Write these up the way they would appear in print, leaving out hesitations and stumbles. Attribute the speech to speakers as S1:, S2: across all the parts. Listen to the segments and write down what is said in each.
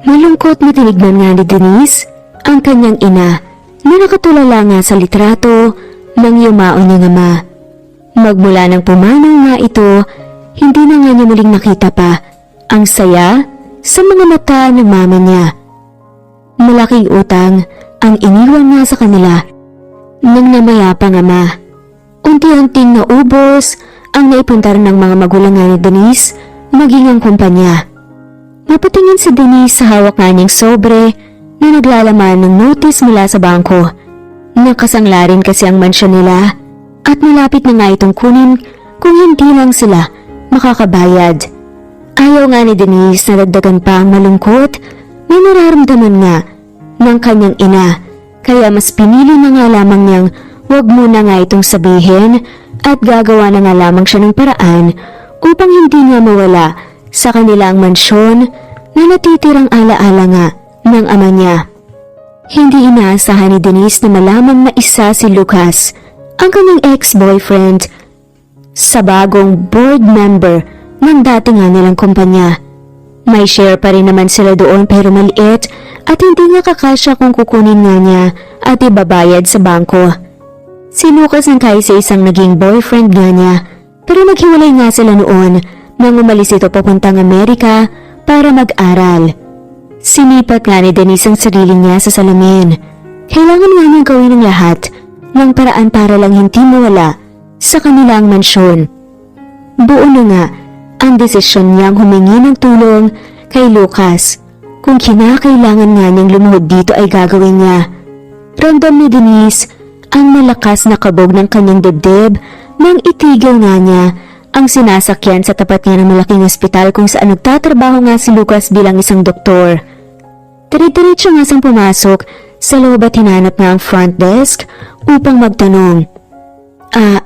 S1: Malungkot na tinignan nga ni Denise ang kanyang ina na nakatulala nga sa litrato ng yumao niyang ama. Magmula nang pumanaw nga ito, hindi na nga niya muling nakita pa ang saya sa mga mata ng mama niya. Malaking utang ang iniwan nga sa kanila ng namayapang ama. Unti-unting naubos ang naipuntar ng mga magulang nga ni Denise maging ang kumpanya. Napatingin si Denise sa hawak nga niyang sobre na naglalaman ng notice mula sa bangko. Nakasangla rin kasi ang mansyon nila at malapit na nga itong kunin kung hindi lang sila makakabayad. Ayaw nga ni Denise na dagdagan pa ang malungkot na nararamdaman nga ng kanyang ina, kaya mas pinili na nga lamang niyang wag muna nga itong sabihin at gagawa na nga lamang siya ng paraan upang hindi nga mawala sa kanilang mansyon na natitirang alaala nga ng ama niya. Hindi inaasahan ni Denise na malaman na isa si Lucas, ang kanyang ex-boyfriend, sa bagong board member ng dati nga nilang kumpanya. May share pa rin naman sila doon pero maliit at hindi nga kakasya kung kukunin nga niya at ibabayad sa bangko. Si Lucas ang kaysa isang naging boyfriend nga niya pero naghiwalay nga sila noon nang umalis ito papuntang Amerika para mag-aral. Sinipat nga ni Denise ang sarili niya sa salamin. Kailangan nga niyang gawin ang lahat ng paraan para lang hindi mawala sa kanilang mansyon. Buo na nga ang desisyon niyang humingi ng tulong kay Lucas. Kung kinakailangan nga niyang lumuhod dito ay gagawin niya. Ramdam ni Denise ang malakas na kabog ng kanyang dibdib nang itigil nga niya ang sinasakyan sa tapat nga ng malaking ospital kung saan nagtatrabaho nga si Lucas bilang isang doktor. Dire-diretso nga siyang pumasok sa loob at hinanap nga ang front desk upang magtanong.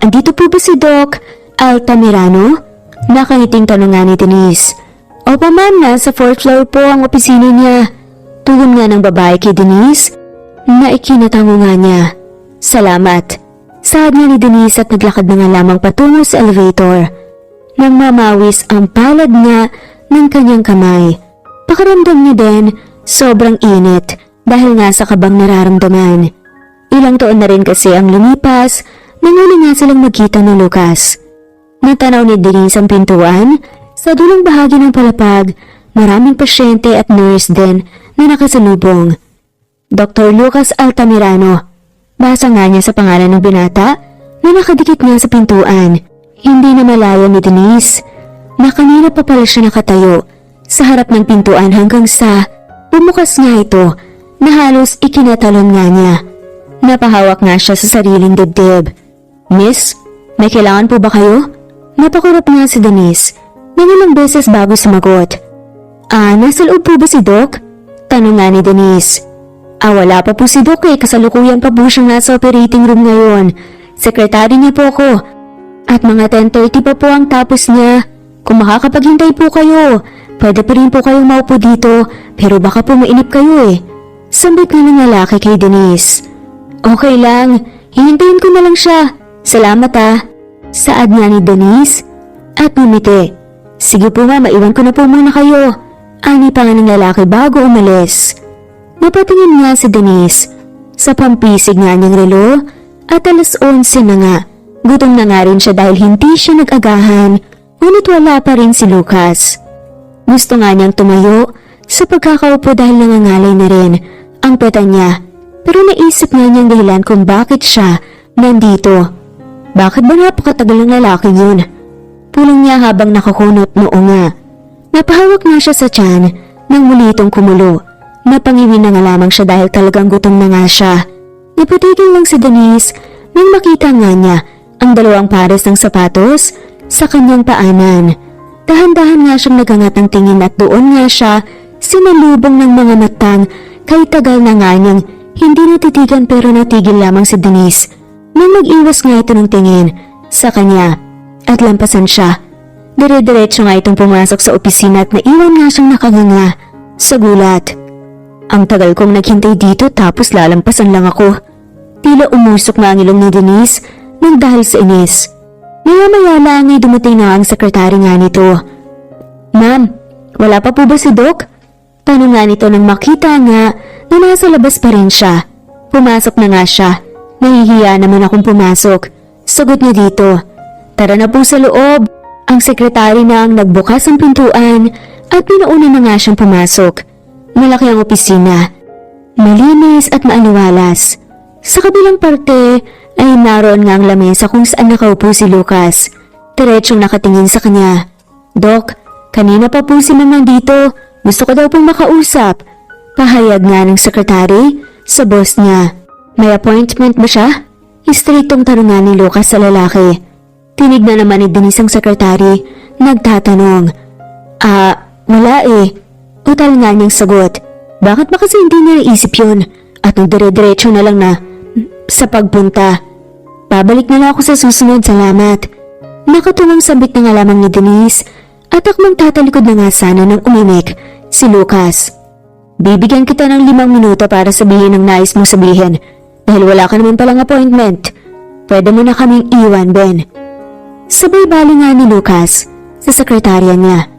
S1: Andito po ba si Doc Altamirano? Nakangiting tanong nga ni Denise. Opo ma'am, nasa 4th floor po ang opisina niya. Tugon nga ng babae kay Denise na ikinatango nga niya. Salamat. Saad nga ni Denise at naglakad na nga lamang patungo sa elevator. Nang mamawis ang palad nga ng kanyang kamay. Pakiramdam niya din sobrang init dahil nga sa kabang nararamdaman. Ilang taon na rin kasi ang lumipas nang uli nga silang magkita ni Lucas. Natanaw ni Denise ang pintuan. Sa dulong bahagi ng palapag, maraming pasyente at nurse din na nakasalubong. Dr. Lucas Altamirano. Basa nga niya sa pangalan ng binata na nakadikit nga sa pintuan. Hindi na malaya ni Denise na kanina pa pala siya nakatayo sa harap ng pintuan hanggang sa bumukas nga ito na halos ikinatalon nga niya. Napahawak nga siya sa sariling dibdib. Miss, may kailangan po ba kayo? Napakurap nga si Denise nang ilang beses bago sumagot. Nasa loob po ba si Doc? Tanong nga ni Denise. Wala pa po si Doc kasalukuyan pa po siyang nasa operating room ngayon. Sekretary niya po ako. At mga 10:30 pa po ang tapos niya. Kung makakapaghintay po kayo, pwede pa rin po kayong maupo dito pero baka po mainip kayo Sambit nga ng lalaki kay Denise. Okay lang, hihintayin ko na lang siya. Salamat Saad nga ni Denise at ngumiti. Sige po maiwan ko na po muna kayo. Ani pa nga ng lalaki bago umalis. Napatingin nga si Denise sa pampisig nga niyang relo at 11:11 na nga. Gutom na nga rin siya dahil hindi siya nag-agahan, ngunit wala pa rin si Lucas. Gusto nga niyang tumayo sa pagkakaupo dahil nangangalay na rin ang peta niya, pero naisip nga niyang dahilan kung bakit siya nandito. Bakit ba napakatagal ng lalaki yun? Pulong niya habang nakakunot noo nga. Napahawak nga siya sa tiyan nang muli itong kumulo. Napangiwi na nga lamang siya dahil talagang gutom na nga siya. Napatigil lang si Denise nang makita nga niya ang dalawang pares ng sapatos sa kanyang paanan. Dahan-dahan nga siyang nagangat ng tingin at doon nga siya sinalubong ng mga matang kay tagal na nga niyang hindi natitigan pero natigil lamang si Denise nang mag-iwas nga ito ng tingin sa kanya at lampasan siya. Dire-diretso nga itong pumasok sa opisina at naiwan nga siyang nakanganga sa gulat. Ang tagal kong naghintay dito tapos lalampasan lang ako. Tila umusok na ang ilong ni Denise nang dahil sa inis. Maya-maya lang ay dumating na ang sekretary nga nito. Ma'am, wala pa po ba si Doc? Tanong nga nito nang makita nga na nasa labas pa rin siya. Pumasok na nga siya. Nahihiya naman akong pumasok. Sagot niya dito, "Tara na po sa loob." Ang sekretary na ang nagbukas ang pintuan at pinauna na nga siyang pumasok. Malaki ang opisina. Malinis at maaliwalas. Sa kabilang parte ay naroon nga ang lamesa kung saan nakaupo si Lucas. Diretsyong nakatingin sa kanya. "Doc, kanina pa po si Ma'am nandito. Gusto ko daw pong makausap." Pahayag nga ng sekretary sa boss niya. "May appointment ba siya?" Istriktong tanong nga ni Lucas sa lalaki. Tinignan naman ni Denise ang sekretary. Nagtatanong. Wala eh." Utal nga niyang sagot. Bakit ba kasi hindi niya naisip yun? At dire-diretso na lang na sa pagpunta. "Babalik na lang ako sa susunod, salamat." Nakatulong sabit na nga lamang ni Denise at akmang tatalikod na nga sana ng umimik si Lucas. "Bibigyan kita ng 5 minuto para sabihin ang nais mong sabihin dahil wala ka naman palang appointment. Pwede mo na kaming iwan, Ben." Sabay bali nga ni Lucas sa sekretarya niya.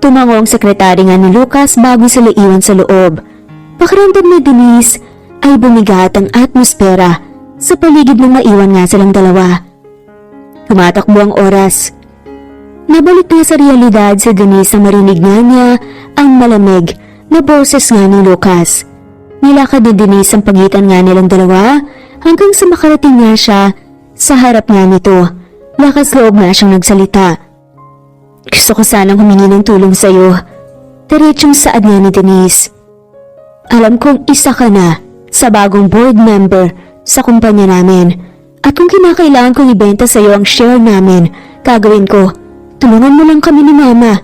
S1: Tumango ang sekretary nga ni Lucas bago sila iwan sa loob. Pakiramdam ni Denise ay bumigat ang atmosfera sa paligid ng maiwan nga silang dalawa. Tumatakbo ang oras. Nabalik na sa realidad si Denise na marinig nga niya ang malamig na boses nga ni Lucas. Nilakad ni Denise ang pagitan nga nilang dalawa hanggang sa makarating nga siya sa harap nga nito. Lakas loob nga siyang nagsalita. "Gusto ko sanang humingi ng tulong sa'yo." Diretsyong saad nga ni Denise. "Alam kong isa ka na sa bagong board member sa kumpanya namin. At kung kinakailangan kong ibenta sa'yo ang share namin, gagawin ko. Tulungan mo lang kami ni Mama.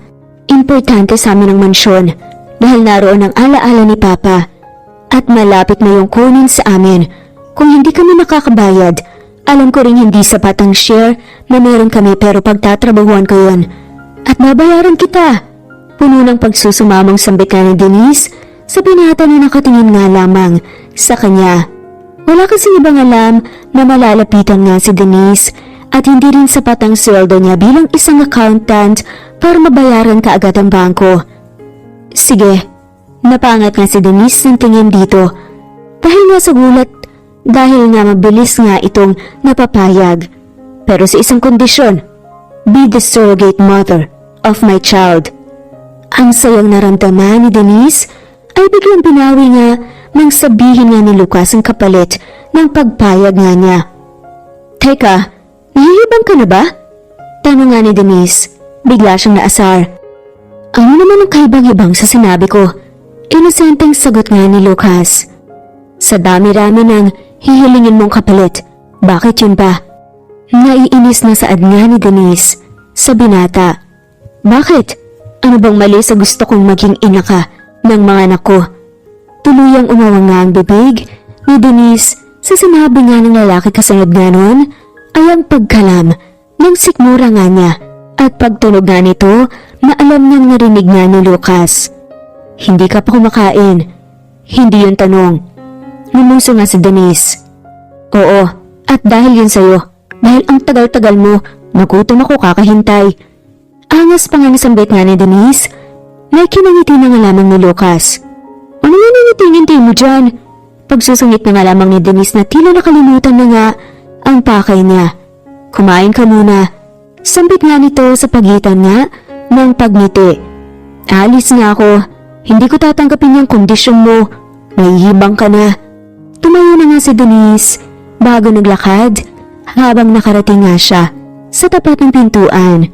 S1: Importante sa amin ang mansyon dahil naroon ang alaala ni Papa. At malapit na yung kunin sa amin. Kung hindi kami nakakabayad, alam ko rin hindi sapat ang share na meron kami pero pagtatrabahuan ko yun. At babayaran kita." Puno ng pagsusumamang sambit nga ni Denise sa binata na nakatingin nga lamang sa kanya. Wala kasing ibang alam na malalapitan nga si Denise at hindi rin sapat ang sweldo niya bilang isang accountant para mabayaran kaagad ang bangko. "Sige." Napangat nga si Denise ng tingin dito. Dahil nga sa gulat, dahil nga mabilis nga itong napapayag. Pero sa isang kondisyon, be the surrogate mother of my child. Ang sayang naramdaman ni Denise ay biglang binawi nga nang sabihin nga ni Lucas ang kapalit ng pagpayag nga niya. "Teka, nahihibang ka na ba?" Tanong nga ni Denise. Bigla siyang naasar. "Ano naman ang kahibang-hibang sa sinabi ko?" Inosenteng sagot nga ni Lucas. "Sa dami-rami ng hihilingin mong kapalit, bakit yun ba?" Naiinis na saad nga ni Denise sa binata. "Bakit? Ano bang mali sa gusto kong maging ina ka ng mga anak ko?" Tuluyang umawang nga ang bibig ni Denise sa sinabi nga ng lalaki kasunod nga nun ay ang pagkalam ng sikmura nga niya at pagtunog nga nito na alam niyang narinig nga ni Lucas. "Hindi ka pa kumakain." "Hindi yun tanong." Lumuso nga si Denise. "Oo, at dahil yun sa'yo. Dahil ang tagal-tagal mo, nagutom ako kakahintay." Angas pa nga nasambit nga ni Denise. May kinangiti na nga lamang ni Lucas. "Ano nga nangitingin mo dyan?" Pagsusungit na nga lamang ni Denise na tila nakalimutan na nga ang pakay niya. "Kumain ka muna." Sambit nga nito sa pagitan nga ng pagngiti. "Alis nga ako. Hindi ko tatanggapin yung kondisyon mo. Nahihibang ka na." Tumayo na nga si Denise bago naglakad habang nakarating nga siya sa tapat ng pintuan.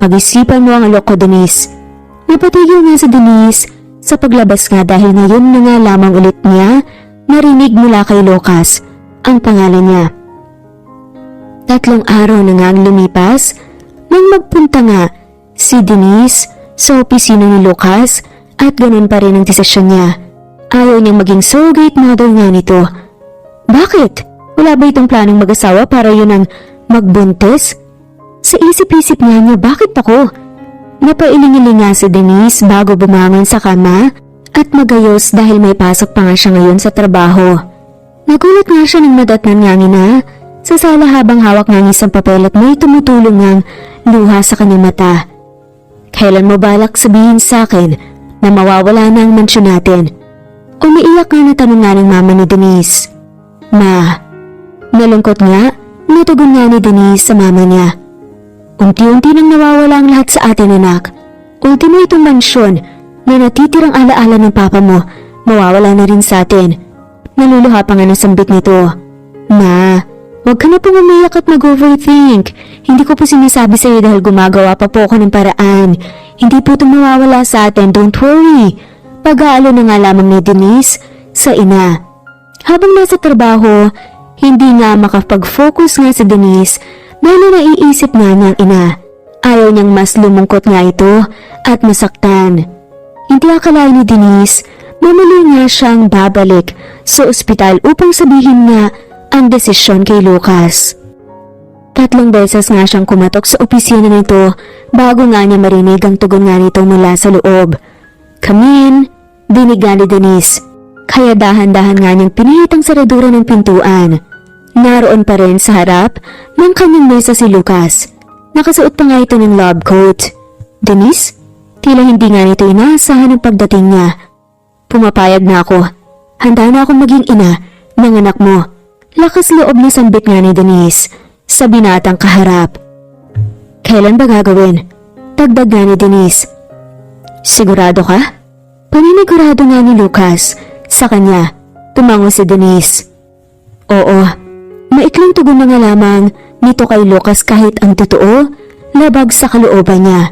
S1: "Pag-isipan mo ang alok ko, Denise." Napatigil nga si Denise sa paglabas nga dahil ngayon na nga lamang ulit niya narinig mula kay Lucas ang pangalan niya. 3 araw na nga ang lumipas nang magpunta nga si Denise sa opisina ni Lucas at ganun pa rin ang desisyon niya. Ayaw niyang maging surrogate mother nga nito. Bakit? Wala ba itong planong mag-asawa para yun ang magbuntis? Sa isip-isip niya, bakit ako? Napailing-iling nga si Denise bago bumangon sa kama at magayos dahil may pasok pa nga siya ngayon sa trabaho. Nagulat nga siya ng madatnan nga na sa sala habang hawak nga isang papel at may tumutulong ngang luha sa kanyang mata. "Kailan mo balak sabihin sa akin na mawawala na ang mansyon natin. Umiiyak nga na tanong nga ng mama ni Denise. Ma, nalungkot nga, natugon nga ni Denise sa mama niya. Unti-unti nang nawawala ang lahat sa atin, anak. Ultimo itong mansyon na natitirang alaala ng papa mo, mawawala na rin sa atin. Naluluha pa nga ng sambit nito. Ma, huwag ka na pong umiyak at mag-overthink. Hindi ko po sinasabi sa iyo dahil gumagawa pa po ako ng paraan. Hindi po ito mawawala sa atin, don't worry. Pag-aalo na nga lamang ni Denise sa ina. Habang nasa trabaho, hindi nga makapag-focus nga si Denise dahil naiisip nga niyang ina. Ayaw niyang mas lumungkot nga ito at masaktan. Hindi akalain ni Denise, mamuli nga siyang babalik sa ospital upang sabihin nga ang desisyon kay Lucas. 3 beses nga siyang kumatok sa opisina nito bago nga niya marinig ang tugon nga nito mula sa loob. Come in, dinig nga ni Denise. Kaya dahan-dahan nga niyang pinihit ang saradura ng pintuan. Naroon pa rin sa harap ng kanyang mesa si Lucas. Nakasuot pa nga ito ng lab coat. Denise, tila hindi nga nito inaasahan ang pagdating niya. Pumapayag na ako. Handa na akong maging ina ng anak mo. Lakas loob na sambit nga ni Denise sa binatang kaharap. Kailan ba gagawin? Dagdag nga ni Denise. Sigurado ka? Paninigurado nga ni Lucas. Sa kanya, tumango si Denise. Oo, maikling tugon na nga lamang nito kay Lucas kahit ang totoo, labag sa kalooban niya.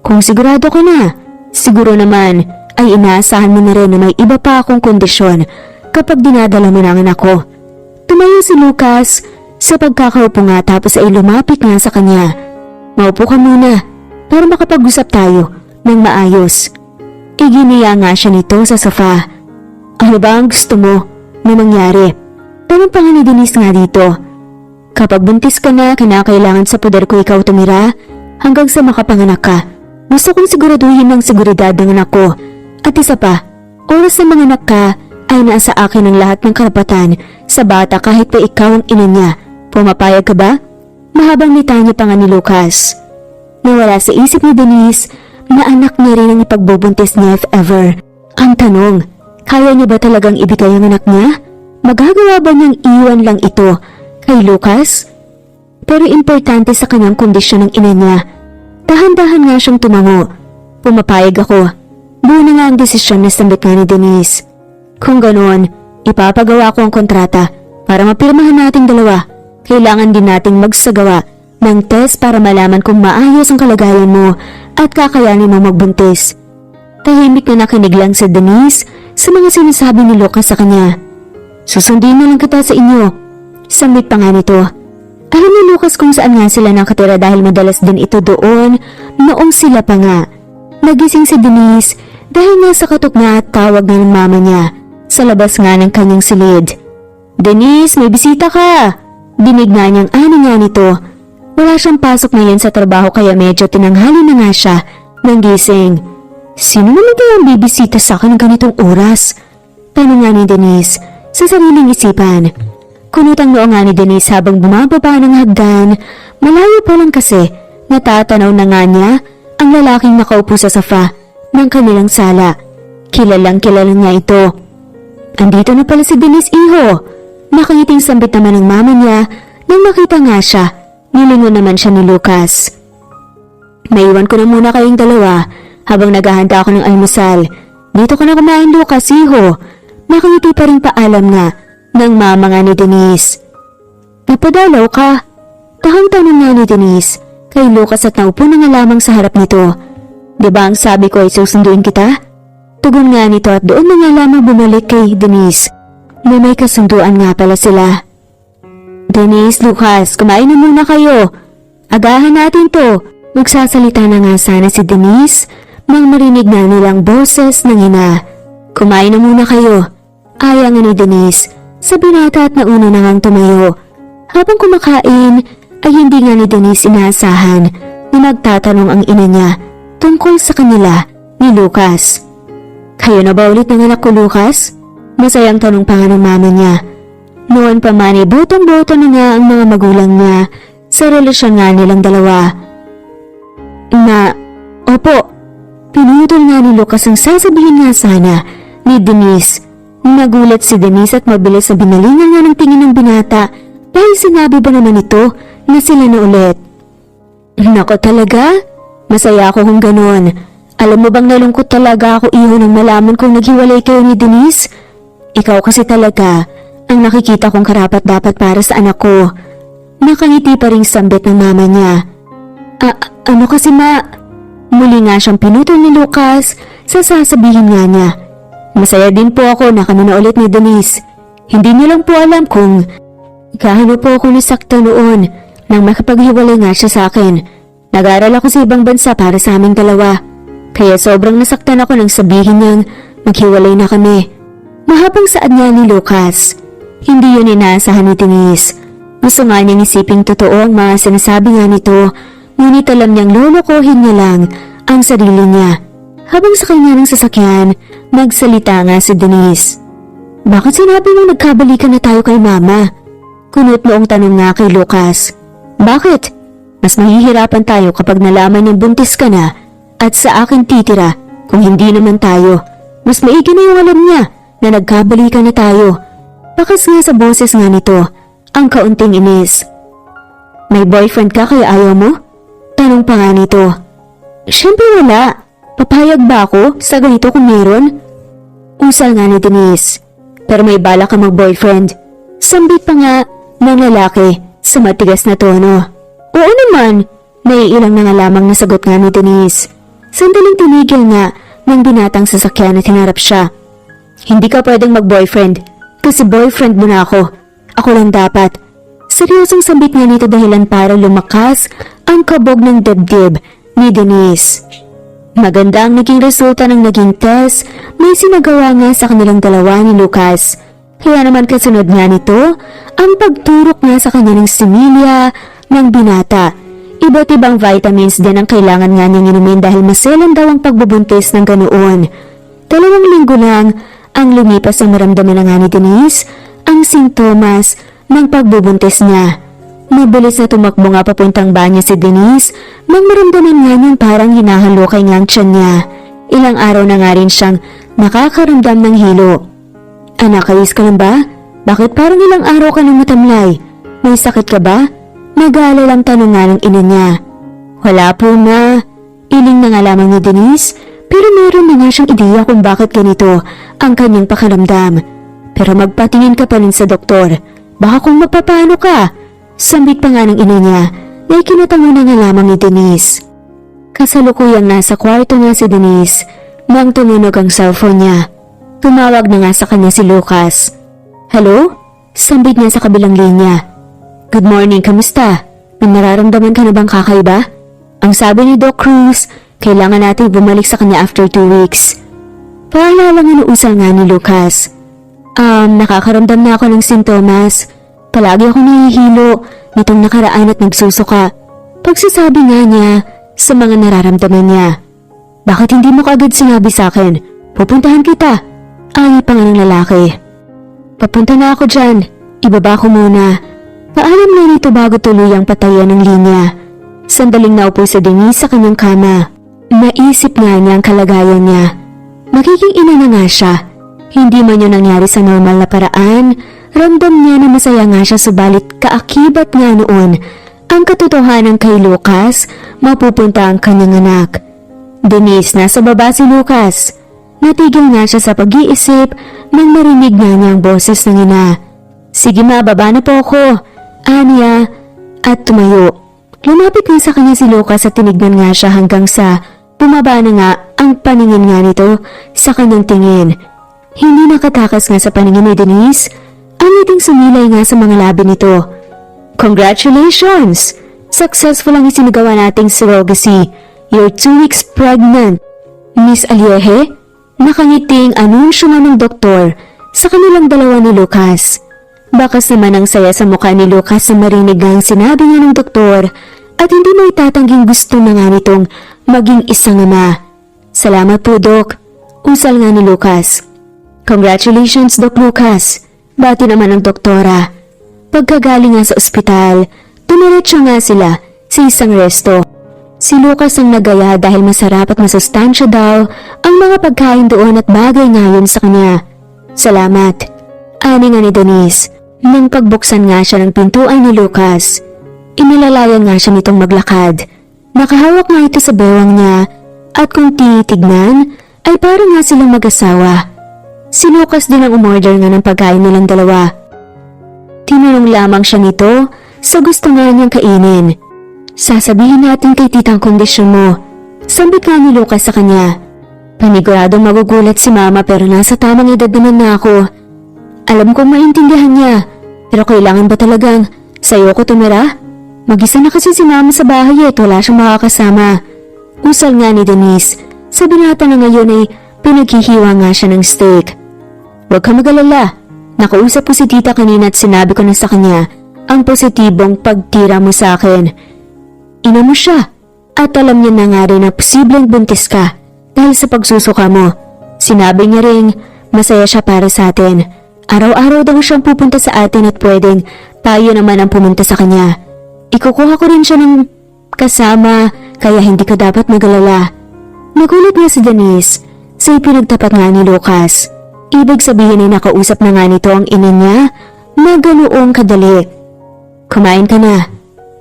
S1: Kung sigurado ka na, siguro naman ay inaasahan mo na rin na may iba pa akong kondisyon kapag dinadala mo na ang anak ko. Tumayo si Lucas sa pagkakaupo nga tapos ay lumapit nga sa kanya. Maupo ka muna para makapag-usap tayo ng maayos. Iginiya nga siya nito sa sofa. Ano ba ang gusto mo na mangyari? Tanong pa nga ni Denise nga dito. Kapag buntis ka na, kinakailangan sa poder ko ikaw tumira hanggang sa makapanganak ka. Gusto kong siguraduhin ng seguridad ng anak ko. At isa pa, oras na manganak ka ay nasa akin ang lahat ng karapatan sa bata kahit pa ikaw ang ina niya. Pumapayag ka ba? Mahabang nitanya pa nga ni Lucas. Nawala sa isip ni Denise na anak niya rin ang ipagbubuntis niya if ever. Ang tanong, kaya niya ba talagang ibigay ang anak niya? Magagawa ba niyang iwan lang ito kay Lucas? Pero importante sa kanyang kondisyon ng ina niya. Dahan-dahan nga siyang tumango. Pumapayag ako. Buo na nga ang desisyon na sambit nga ni Denise. Kung ganoon, ipapagawa ko ang kontrata para mapirmahan nating dalawa. Kailangan din nating magsagawa ng test para malaman kung maayos ang kalagayan mo at kakayanin mo magbuntis. Tahimik na nakinig lang si Denise sa mga sinasabi ni Lucas sa kanya. Susundin na lang kita sa inyo. Sambit pa nga nito. Alam ni Lucas kung saan nga sila nakatira dahil madalas din ito doon noong sila pa nga. Nagising si Denise dahil nga sa katok na at tawag na ng mama niya sa labas nga ng kanyang silid. Denise, may bisita ka! Dinig nga niyang ani nga nito. Wala siyang pasok ngayon sa trabaho kaya medyo tinanghali na nga siya ng gising. Sino naman kaya ang bibisita sa akin ng ganitong oras? Tanong nga ni Denise sa sariling isipan. Kunutang noo nga ni Denise habang bumababa ng hagdan. Malayo pa lang kasi natatanaw na nga niya ang lalaking nakaupo sa sofa ng kanilang sala. Kilalang kilala niya ito. Andito na pala si Denise, iho. Nakangiting sambit naman ng mama niya nang makita nga siya. Nilingon naman siya ni Lucas. Maiwan ko na muna kayong dalawa habang naghahanda ako ng almusal. Dito ka na kumain, Lucas, iho. Nakangiti pa rin paalam nga ng mama nga ni Denise. Napadalaw ka? Tahang tanong nga ni Denise kay Lucas at naupo na nga lamang sa harap nito. Diba ang sabi ko ay susunduin kita? Tugon nga nito at doon na nga lamang bumalik kay Denise na may kasunduan nga pala sila. Denise, Lucas, kumain na muna kayo. Agahan natin to. Magsasalita na nga sana si Denise nang marinig na nilang boses ng ina. Kumain na muna kayo. Aya nga ni Denise sa binata at nauna na ngang tumayo. Habang kumakain ay hindi nga ni Denise inaasahan na magtatanong ang ina niya tungkol sa kanila ni Lucas. Kayo na ba ulit ng anak ko, Lucas? Masayang tanong pa nga ng mama niya. Noon pa man ay botong-boto na nga ang mga magulang niya sa relasyon nga nilang dalawa. Na, opo, Pinutol nga ni Lucas ang sasabihin nga sana ni Denise. Nagulat si Denise at mabilis na binalingan nga ng tingin ng binata dahil sinabi ba naman ito na sila na ulit. Nako talaga? Masaya ako kung ganon. Alam mo bang nalungkot talaga ako iho nang malaman kong naghiwalay kayo ni Denise? Ikaw kasi talaga ang nakikita kong karapat-dapat para sa anak ko. Nakangiti pa ring sambit ng mama niya. Ano kasi ma? Muli nga siyang pinutol ni Lucas sa sasabihin nga niya. Masaya din po ako na kami na ulit ni Denise. Hindi niyo lang po alam kung gaano po ako nasaktan noon nang makapaghiwalay nga siya sa akin. Nag-aaral ako sa ibang bansa para sa aming dalawa. Kaya sobrang nasaktan ako nang sabihin niyang maghiwalay na kami. Mahabang saad niya ni Lucas. Hindi yun inaasahan ni Denise. Gusto nga niyang isiping totoo ang mga sinasabi nga nito, ngunit alam niyang lolokohin niya lang ang sarili niya. Habang sa kanya ng sasakyan, nagsalita nga si Denise. Bakit sinabi mo nagkabalikan na tayo kay mama? Kunot noong tanong nga kay Lucas. Bakit? Mas mahihirapan tayo kapag nalaman niyang buntis ka na at sa akin titira kung hindi naman tayo. Mas maigi na yung alam niya na nagkabalikan na tayo. Bakas nga sa boses nga nito ang kaunting inis. May boyfriend ka kaya ayaw mo? Tanong pa nga nito. Siyempre wala. Papayag ba ako sa ganito kung meron? Usal nga ni Denise. Pero may bala ka mag-boyfriend. Sambit pa nga ng lalaki sa matigas na tono. Oo naman. Naiilang na nga lamang nasagot nga ni Denise. Sandaling tinigil nga ng binatang sasakyan at hinarap siya. Hindi ka pwedeng mag-boyfriend kasi boyfriend mo na ako. Ako lang dapat. Seryosong sambit nga nito dahilan para lumakas ang kabog ng dibdib ni Denise. Maganda ang naging resulta ng naging test, may sinagawa nga sa kanilang dalawa ni Lucas. Kaya naman kasunod nga nito, ang pagturok nga sa kanya ng similya ng binata. Iba't ibang vitamins din ang kailangan nga niyang inumin dahil maselan daw ang pagbubuntis ng ganoon. 2 linggo lang ang lumipas ang maramdaman na nga ni Denise ang sintomas ng pagbubuntis niya. Mabilis na tumakbo nga papuntang banyo si Denise nang maramdaman nga niyang parang hinahalukay nga ang tiyan niya. Ilang araw na nga rin siyang nakakaramdam ng hilo. Anak, ayos ka lang ba? Bakit parang ilang araw ka nang matamlay? May sakit ka ba? Nag-aalalang tanong nga ng ina niya. Wala po ma. Iling na nga lamang ni Denise pero meron na nga siyang ideya kung bakit ganito ang kanyang pakaramdam. Pero magpatingin ka pa rin sa doktor. Baka kung mapapano ka. Sambit pa nga ng ina niya na ikinatango na nga lamang ni Denise. Kasalukuyang nasa kwarto nga si Denise nang tumunog ang cellphone niya. Tumawag na nga sa kanya si Lucas. Hello? Sambit niya sa kabilang linya. Good morning, kamusta? May nararamdaman ka na bang kakaiba? Ang sabi ni Doc Cruz, kailangan natin bumalik sa kanya after 2 weeks. Paalala nga usal nga ni Lucas. Nakakaramdam na ako ng sintomas. Palagi akong nahihilo nitong nakaraan at nagsusuka. Pagsasabi nga niya sa mga nararamdaman niya. Bakit hindi mo kaagad sinabi sa akin? Pupuntahan kita. Ay pa nga ng lalaki. Papunta na ako dyan. Ibaba ko muna. Paalam na nito bago tuluyang patayan ng linya. Sandaling naupo si Denise sa kanyang kama. Naisip nga niya ang kalagayan niya. Magiging ina na nga siya. Hindi man yun nangyari sa normal na paraan. Ramdam niya na masaya nga siya subalit kaakibat nga noon ang katotohanan kay Lucas mapupunta ang kanyang anak. Denise, nasa baba si Lucas. Natigil nga siya sa pag-iisip nang marinig nga niya ang boses ng ina. Sige ma, baba na po ako. Aniya at tumayo. Lumapit nga sa kanya si Lucas at tinignan nga siya hanggang sa bumaba na nga ang paningin nga nito sa kanyang tingin. Hindi nakatakas nga sa paningin ni Denise. Ang ngiting sumilay nga sa mga labi nito. Congratulations! Successful ang isinagawa nating surrogacy. You're 2 weeks pregnant. Miss Alieje, nakangiting anunsyo nga ng doktor sa kanilang dalawa ni Lucas. Bakas naman ang saya sa mukha ni Lucas sa marinig nga ang sinabi niya ng doktor at hindi mo itatangging gusto na nga nitong maging isang ama. Salamat po, Doc. Usal nga ni Lucas. Congratulations, Doc Lucas. Bati naman ang doktora. Pagkagaling nga sa ospital, dumiretso nga sila sa isang resto. Si Lucas ang nagaya dahil masarap at masustansya daw ang mga pagkain doon at bagay ngayon sa kanya. Salamat. Ani nga ni Denise. Nang pagbuksan nga siya ng pintuan ni Lucas, inilalayan nga siya nitong maglakad. Nakahawak nga ito sa bewang niya at kung titignan ay parang nga silang mag-asawa. Si Lucas din ang umorder nga ng pagkain nilang dalawa. Tinanong lamang siya nito sa gusto nga niyang kainin. Sasabihin natin kay tita ang kondisyon mo. Sambit nga ni Lucas sa kanya. Paniguradong magugulat si mama pero nasa tamang edad naman na ako. Alam kong maintindihan niya, pero kailangan ba talagang sa'yo ko tumira? Mag-isa na kasi si mama sa bahay at wala siyang makakasama. Usal nga ni Denise, sa binata na ngayon ay pinaghihiwa nga siya ng steak. Huwag ka mag-alala, nakausap ko si tita kanina at sinabi ko na sa kanya ang positibong pagtira mo sa akin. Ina mo siya at alam niya na nga rin na posibleng buntis ka dahil sa pagsusuka mo. Sinabi niya rin masaya siya para sa atin. Araw-araw daw siyang pupunta sa atin at pwedeng tayo naman ang pumunta sa kanya. Ikukuha ko rin siya ng kasama kaya hindi ka dapat magalala. Nagulat nga si Denise sa ipinagtapat nga ni Lucas. Ibig sabihin ay nakausap na nga nito ang ina niya na ganoong kadali. Kumain ka na.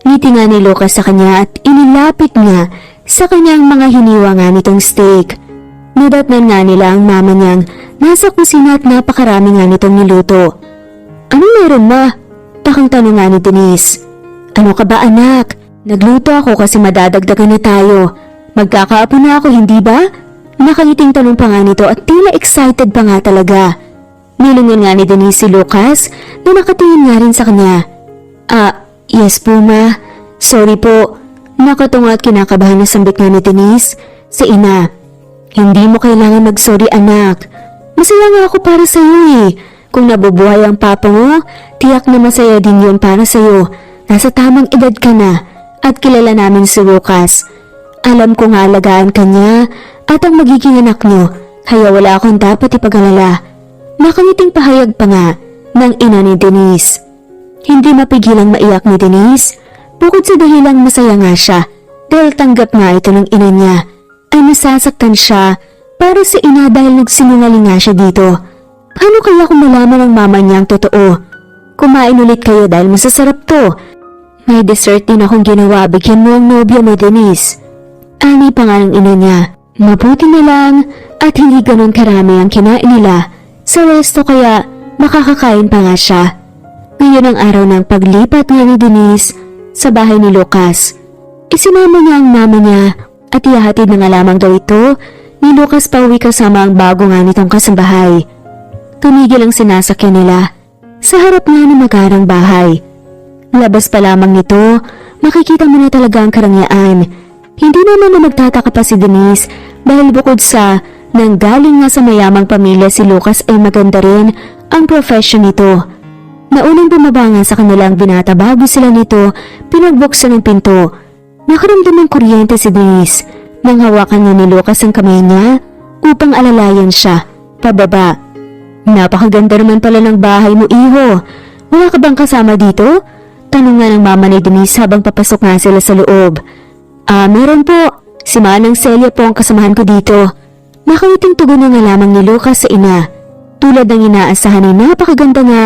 S1: Ngiti nga ni Lucas sa kanya at inilapit niya sa kanyang mga hiniwa nga nitong steak. Nadatnan nga nila ang mama niyang nasa kusina at napakarami nga nitong niluto. Anong meron ma? Takang tanong nga ni Denise. Ano ka ba anak? Nagluto ako kasi madadagdagan na tayo. Magkakaapon na ako hindi ba? Nakaliting tanong pa nga nito at tila excited pa nga talaga. Nilungan nga ni Denise si Lucas na nakatingin nga rin sa kanya. Yes po ma. Sorry po. Nakatunga at kinakabahan na sambit nga ni Denise sa ina. Hindi mo kailangan mag-sorry anak. Masaya nga ako para sa iyo eh. Kung nabubuhay ang papa mo, tiyak na masaya din yun para sa iyo. Nasa tamang edad ka na at kilala namin si Lucas. Alam ko nga alagaan ka niya at ang magiging anak niyo, kaya wala akong dapat ipag-alala. Nakangiting pahayag pa nga ng ina ni Denise. Hindi mapigilang maiyak ni Denise. Bukod sa dahilang masaya nga siya dahil tanggap nga ito ng ina niya, ay nasasaktan siya para sa ina dahil nagsinungaling nga siya dito. Paano kaya kung malaman ng mama niya ang totoo? Kumain ulit kayo dahil masasarap to. May dessert din akong ginawa, bigyan mo ang nobya mo Denise. Ani pa nga ng ina niya. Mabuti na lang at hindi ganun karami ang kinain nila sa resto kaya makakakain pa nga siya. Ngayon ang araw ng paglipat nga ni Denise sa bahay ni Lucas. Isinama niya ang mama niya at ihahatid na nga lamang daw ito ni Lucas pauwi kasama ang bago nga nitong kasambahay. Tumigil ang sinasakyan nila sa harap nga ng magarang bahay. Labas pa lamang nito, makikita mo na talaga ang karangyaan. Hindi naman na magtataka pa si Denise dahil bukod sa nanggaling nga sa mayamang pamilya si Lucas ay maganda rin ang profession nito. Naunang bumaba nga sa kanilang binata bago sila nito pinagbuksan ng pinto. Nakaramdam ng kuryente si Denise nang hawakan niya ni Lucas ang kamay niya upang alalayan siya pababa. Napakaganda naman pala ng bahay mo iho. Wala ka bang kasama dito? Tanong nga ng mama ni Denise habang papasok nga sila sa loob. Meron po. Si Manang Celia po ang kasamahan ko dito. Nakangiting tugon na nga lamang ni Lucas sa ina. Tulad ng inaasahan ay napakaganda nga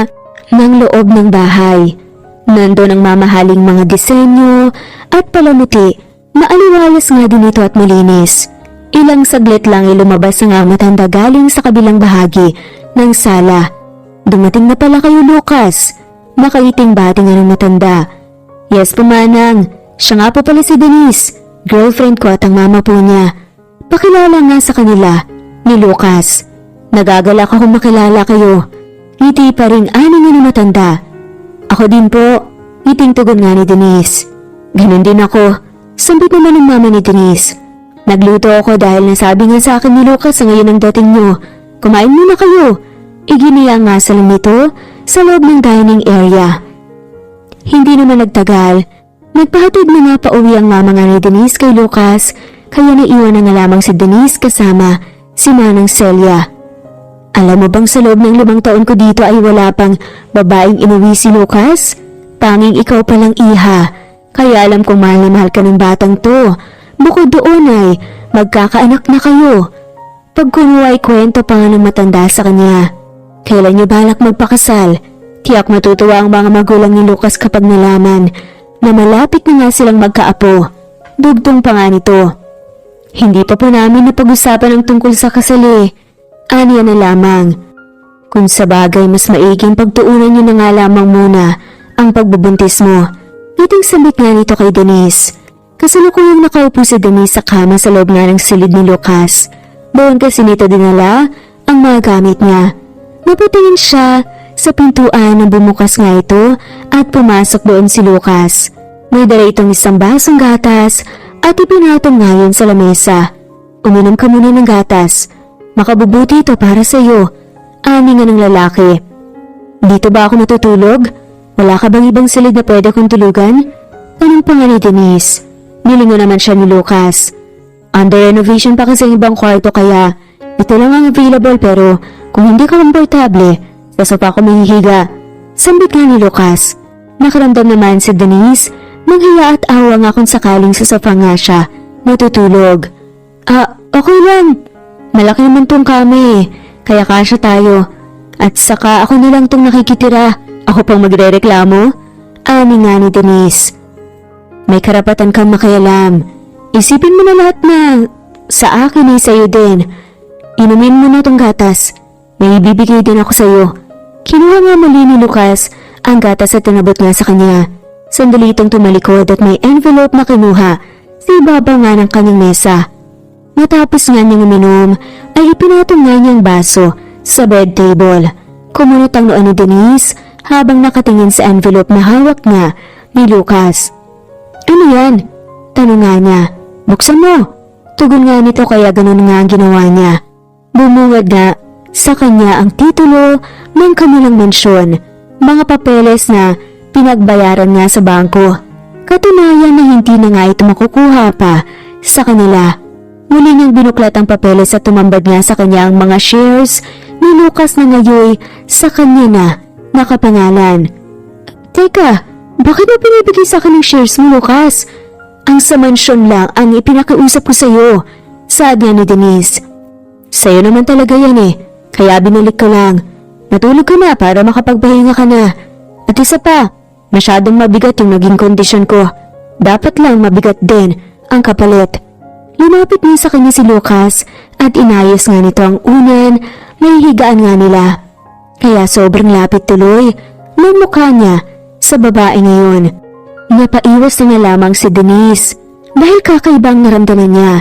S1: ng loob ng bahay. Nandun ang mamahaling mga disenyo at palamuti. Maaliwalas nga din ito at malinis. Ilang saglit lang ay lumabas ang matanda galing sa kabilang bahagi ng sala. Dumating na pala kayo Lucas. Makaiting bati nga ng matanda. Yes po Manang. Siya nga po pala si Denise. Girlfriend ko at ang mama po niya. Pakilala nga sa kanila ni Lucas. Nagagalak akong makilala kayo. Ngiti pa rin ani nga ng matanda. Ako din po. Ngiting tugon nga ni Denise. Ganun din ako. Sambit naman ng mama ni Denise. Nagluto ako dahil nasabi nga sa akin ni Lucas sa ngayon ang dating nyo. Kumain muna kayo. Iginiya nga sa nito sa loob ng dining area. Hindi naman nagtagal. Nagpahatid na nga pauwi ang mama nga ni Denise kay Lucas kaya naiwan na nga lamang si Denise kasama si Manang Celia. Alam mo bang sa loob ng 5 taon ko dito ay wala pang babaeng inuwi si Lucas? Tanging ikaw palang iha. Kaya alam kong mahal na mahal ka ng batang to. bukod doon ay magkakaanak na kayo. Pagkuno ay kwento pa nga ng matanda sa kanya. Kailan niyo balak magpakasal? Tiyak matutuwa ang mga magulang ni Lucas kapag nalaman na malapit na nga silang magkaapo. Dugtong pa nga nito. Hindi pa po namin napag-usapan ang tungkol sa kasal eh. Aniya na lamang. Kung sa bagay mas maiging pagtuunan niyo na nga lamang muna ang pagbubuntis mo. Iting sabit nga nito kay Denise. Kasalukuyang nakaupo si Denise sa kama sa loob nga ng silid ni Lucas. Doon kasi nito dinala ang mga gamit niya. Napatingin siya sa pintuan na bumukas nga ito at pumasok doon si Lucas. May dala itong isang basong gatas at ipinatong nga yun sa lamesa. Uminom ka muna ng gatas. Makabubuti ito para sa iyo. Ani nga ng lalaki. Dito ba ako matutulog? Wala ka bang ibang silid na pwede kong tulugan? Anong pa nga ni Denise? Nilingon naman siya ni Lucas. Under renovation pa kasi ang ibang kwarto kaya ito lang ang available pero kung hindi ka komportable, sa sopa ko mahihiga. Sambit nga ni Lucas. Nakaramdam naman si Denise nang hiya at awa nga kung sakaling sa sofa nga siya natutulog. Okay lang. Malaki naman tong kami kaya kasya tayo. At saka ako na lang tong nakikitira. Ako pang magre-reklamo? Ani nga ni Denise. May karapatan kang makialam. Isipin mo na lahat na sa akin ay sa'yo din. Inumin mo na tong gatas. May ibibigay din ako sa'yo. Kinuha nga muli ni Lucas ang gatas at tinabot nga sa kanya. Sandali itong tumalikod at may envelope na kinuha sa ibaba nga ng kanyang mesa. Matapos nga niyang uminom ay ipinatong nga niyang baso sa bed table. Kumunot ang noon ni Denise habang nakatingin sa envelope na hawak nga ni Lucas. Ano yan? Tanong nga niya. Buksan mo. Tugon nga nito kaya ganun nga ang ginawa niya. Bumungad nga sa kanya ang titulo ng kanilang mansyon. Mga papeles na pinagbayaran nga sa bangko. Katunayan na hindi na nga ito makukuha pa sa kanila. Muli niyang binuklat ang papeles at tumambad nga sa kanya ang mga shares ni Lucas na ngayon sa kanya na nakapangalan. Teka, bakit mo pinibigay sa akin ng shares mo, Lucas? Ang sa mansyon lang ang ipinakiusap ko sa iyo, saad nga ni Denise. Sa'yo naman talaga yan eh, kaya binalik ko lang. Matulog ka na para makapagpahinga ka na. At isa pa, masyadong mabigat yung naging kondisyon ko. Dapat lang mabigat din ang kapalit. Lumapit niya sa kanya si Lucas at inayos nga nito ang unan, may higaan nga nila. Kaya sobrang lapit tuloy ng mukha niya sa babae ngayon. Napaiwas na nga lamang si Denise dahil kakaibang naramdaman niya.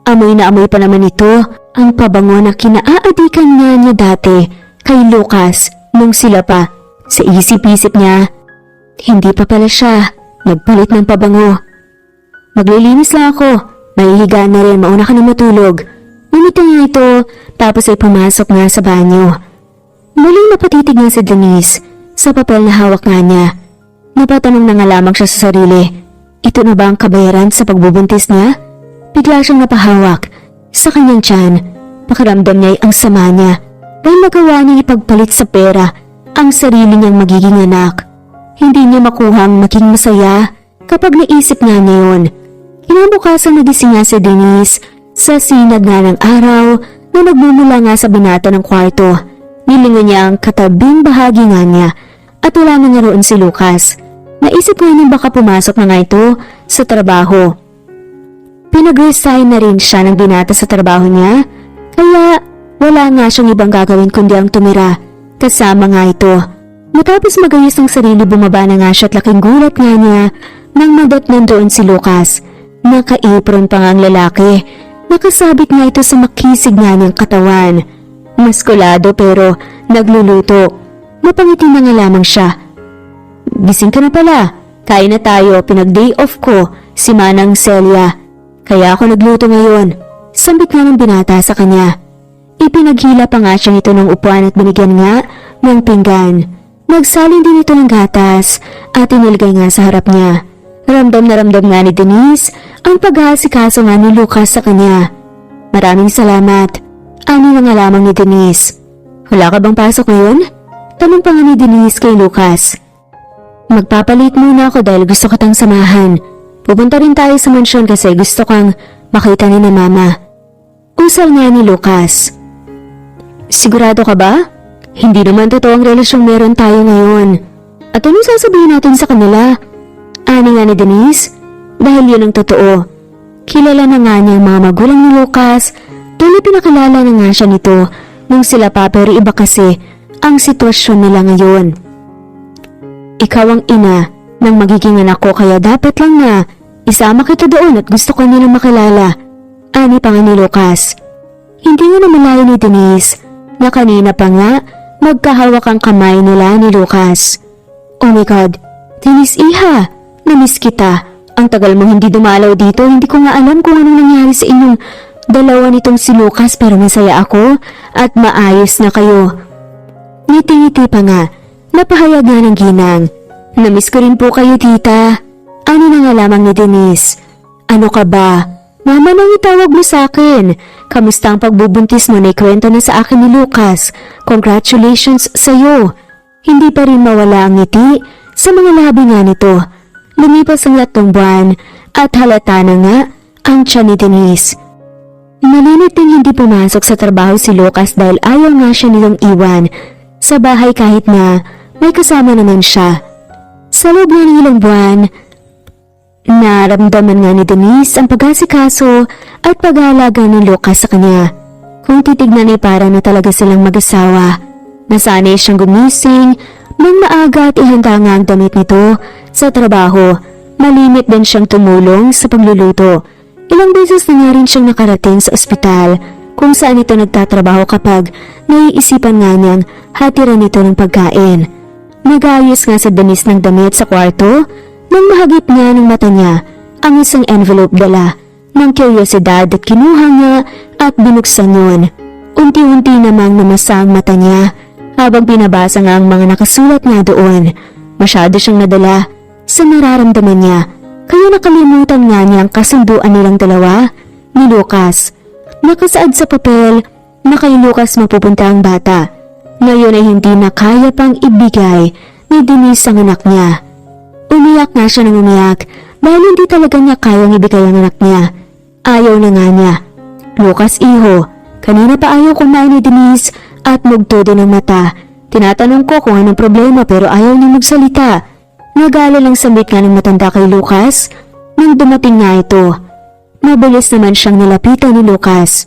S1: Amoy na amoy pa naman ito ang pabango na kinaaadikan niya dati kay Lucas nung sila pa. Sa isip-isip niya, hindi pa pala siya nagpalit ng pabango. Maglilinis lang ako, mahihiga na rin, mauna ka na matulog. Ngunit niya ito tapos ay pumasok nga sa banyo. Muling napatitig nga si Denise sa papel na hawak nga niya. Napatanong na nga lamang siya sa sarili. Ito na ba ang kabayaran sa pagbubuntis niya? Bigla siyang napahawak sa kanyang tiyan. Pakiramdam niya ay ang sama niya dahil magawa niyang ipagpalit sa pera ang sarili niyang magiging anak. Hindi niya makuhang maging masaya kapag naisip nga niya yun. Kinabukasan nagising nga si Denise sa sinag nga ng araw na nagmumula nga sa binata ng kwarto. Nilingon niya ang katabing bahagi nga niya at wala na nga roon si Lucas. Naisip nga niya baka pumasok na nga ito sa trabaho. Pinag-resign na rin siya ng binata sa trabaho niya, kaya wala nga siyang ibang gagawin kundi ang tumira kasama nga ito. Matapos magayos ng sarili, bumaba na nga siya at laking gulat nga niya nang madatnan doon si Lucas. Naka-apron pa nga ang lalaki. Nakasabit nga ito sa makisig nga niyang katawan. Maskulado pero nagluluto. Napangiti na nga lamang siya. Gising ka na pala. Kain na tayo, pinag-day off ko si Manang Celia. Kaya ako nagluto ngayon. Sambit nga ng binata sa kanya. Ipinaghila pa nga siyang ito ng upuan at binigyan nga ng pinggan. Nagsalin din ito ng gatas at inilagay nga sa harap niya. Ramdam na ramdam nga ni Denise ang paghahasikaso nga ni Lucas sa kanya. Maraming salamat. Ani na nga lamang ni Denise. Wala ka bang pasok ngayon? Tanong pa nga ni Denise kay Lucas. Magpapalit muna ako dahil gusto kitang samahan. Pupunta rin tayo sa mansyon kasi gusto kang makita ni na mama. Usal nga ni Lucas. Sigurado ka ba? Hindi naman totoo ang relasyong meron tayo ngayon. At anong sasabihin natin sa kanila? Ani nga ni Denise, dahil yun ang totoo. Kilala na nga niya ang mga magulang ni Lucas, dahil pinakilala na nga siya nito nung sila pa, pero iba kasi ang sitwasyon nila ngayon. Ikaw ang ina ng magiging anak ko, kaya dapat lang na isama kita doon at gusto ko nilang makilala. Ani pa nga ni Lucas. Hindi nga namalayo ni Denise na kanina pa nga magkahawak ang kamay nila ni Lucas. Oh my God, Denise iha, namiss kita. Ang tagal mo hindi dumalaw dito, hindi ko nga alam kung anong nangyari sa inyong dalawa nitong si Lucas, pero masaya ako at maayos na kayo. Ngiti-ngiti pa nga, napahayag nga ng ginang. Namiss ko rin po kayo, tita. Ano na nga lamang ni Denise? Ano ka ba? Mama nang itawag mo sa akin. Kamusta ang pagbubuntis mo na ikwento na sa akin ni Lucas? Congratulations sa'yo. Hindi pa rin mawala ang ngiti sa mga labi nga nito. Lumipas ang 3 buwan at halata na nga ang tiyan ni Denise. Malinit din hindi pumasok sa trabaho si Lucas dahil ayaw nga siya nilang iwan sa bahay kahit na may kasama naman siya. Sa loob nga ng ilang buwan, naramdaman nga ni Denise ang pag-asikaso at pag-aalaga ni Lucas sa kanya. Kung titignan ay para na talaga silang mag-asawa. Nasanay siyang gumising nang maaga at ihanda nga ang damit nito sa trabaho. Malimit din siyang tumulong sa pagluluto. Ilang beses na nga rin siyang nakarating sa ospital kung saan ito nagtatrabaho kapag naiisipan nga niyang hatiran nito ng pagkain. Nag-ayos nga sa Denise ng damit sa kwarto nang mahagip nga ng mata niya ang isang envelope dala ng kuryosidad at kinuha niya at binuksan yun. Unti-unti namang namasa ang mata niya habang pinabasa nga ang mga nakasulat nga doon. Masyado siyang nadala sa nararamdaman niya, kaya nakalimutan nga niya ang kasunduan nilang dalawa ni Lucas. Nakasaad sa papel na kay Lucas mapupunta ang bata. Ngayon ay hindi na kaya pang ibigay ni Denise ang anak niya. Umiyak nga siya ng umiyak dahil hindi talaga niya kayang ibigay ang anak niya. Ayaw na nga niya. Lucas iho, kanina pa ayaw kumain ni Denise at mugto din ang mata. Tinatanong ko kung anong problema pero ayaw niya magsalita. Nagala lang sambit nga ng matanda kay Lucas nang dumating nga ito. Mabilis naman siyang nilapitan ni Lucas.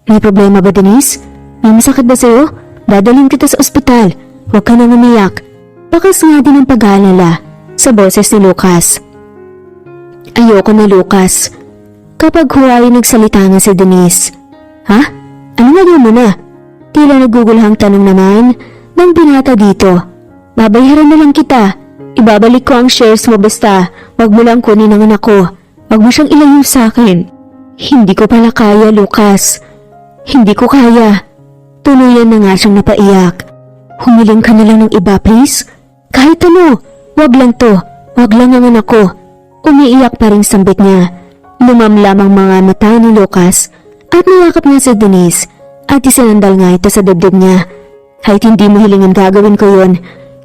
S1: May problema ba, Denise? May masakit ba sa'yo? Dadalhin kita sa ospital. Huwag ka nang umiyak. Bakas nga din ang pag-aalala sa boses ni Lucas. Ayoko na, Lucas. Kapag huway nagsalita nga si Denise. Ha? Ano nga mo na? Tila nagugulhang tanong naman ng binata dito. Babayaran na lang kita. Ibabalik ko ang shares mo basta wag mo lang kunin ang anak ko. Wag mo siyang ilayo sa akin. Hindi ko pala kaya, Lucas. Hindi ko kaya. Tuluyan na nga siyang napaiyak. Humiling ka na lang ng iba, please. Kahit ano, wag lang to. Wag lang ang anak ko. Umiiyak pa rin sambit niya. Lumamlam ang mga mata ni Lucas at niyakap niya si Denise at isinandal nga ito sa dibdib niya. Kahit hindi mo hilingin gagawin ko yon.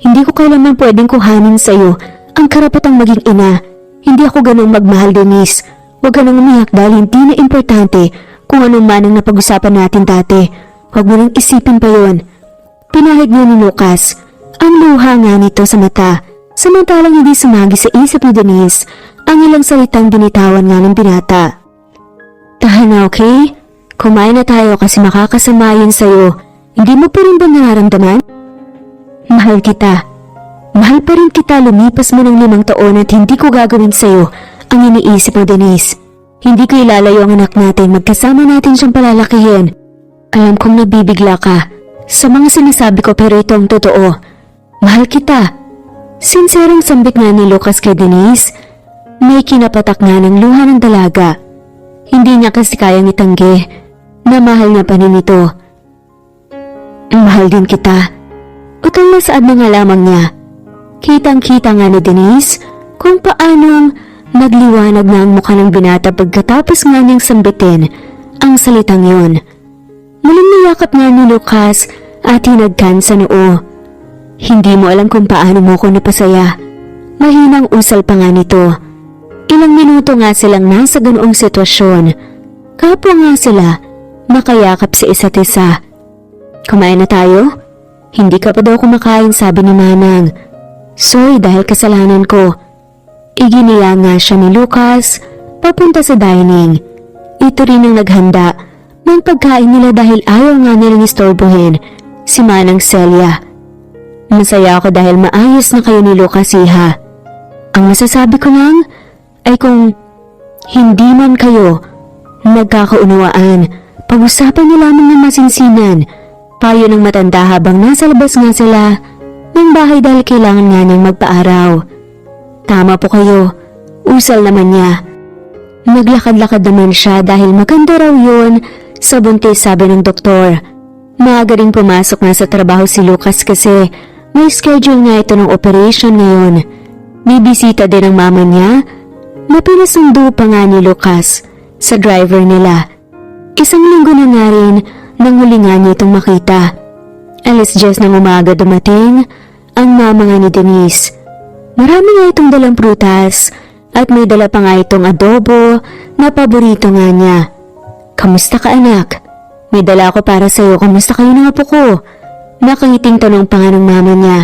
S1: Hindi ko kailanman pwedeng kuhanin sa'yo ang karapatang maging ina. Hindi ako ganong magmahal, Denise. Huwag ka nang umiyak dahil hindi na importante kung anong man ang napag-usapan natin dati. Huwag mo nang isipin pa yon. Pinahid niya ni Lucas ang luha nga nito sa mata. Samantalang hindi sumagi sa isip ni Denise ang ilang salitang binitawan nga ng binata. Tahan na, okay? Kumain na tayo kasi makakasama yun sa'yo. Hindi mo pa rin ba nararamdaman? Mahal kita. Mahal pa rin kita, lumipas mo ng 5 taon at hindi ko gagawin sa'yo ang iniisip mo, Denise. Hindi ko ilalayo ang anak natin, magkasama natin siyang palalakihin. Alam kong nabibigla ka sa mga sinasabi ko pero ito ang totoo. Mahal kita. Sinserong sambit nga ni Lucas kay Denise. May kinapatak nga ng luha ng dalaga. Hindi niya kasi kayang itanggi na mahal niya pa rin ito. Mahal din kita. Utang nasaad na nga lamang niya. Kitang-kita nga ni Denise kung paanong nagliwanag na ang mukha ng binata pagkatapos nga niyang sambitin ang salitang yon. Muling niyakap nga ni Lucas at hinagkan sa noo. Hindi mo alam kung paano mo ko napasaya. Mahinang usal pa nga nito. Ilang minuto nga silang nasa ganoong sitwasyon. Kapwa nga sila, makayakap sa isa't isa. Kumain na tayo? Hindi ka pa daw kumakain, sabi ni Manang. Sorry dahil kasalanan ko. Iginiya nga siya ni Lucas papunta sa dining. Ito rin ang naghanda ng pagkain nila dahil ayaw nga nilang istorbohin si Manang Celia. Masaya ako dahil maayos na kayo ni Lucas, iha. Ang masasabi ko lang ay kung hindi man kayo nagkakaunawaan, pag-usapan niyo lamang ng masinsinan. Payo ng matanda habang nasa labas nga sila ng bahay dahil kailangan nga niyang magpaaraw. Tama po kayo, usal naman niya. Naglakad-lakad naman siya dahil maganda raw yun sa buntis, sabi ng doktor. Maaga rin pumasok nga sa trabaho si Lucas kasi may schedule nga ito ng operation ngayon. May bisita din ang mama niya na pinasundo pa nga ni Lucas sa driver nila. Isang linggo na nga rin nang huli nga niya itong makita. Alas 10 ng umaga dumating ang mama nga ni Denise. Marami nga itong dalang prutas at may dala pa nga itong adobo na paborito nga niya. Kamusta ka, anak? May dala ako para sa'yo. Kamusta kayo ng apo ko? Nakangiting tanong pa nga ng mama niya.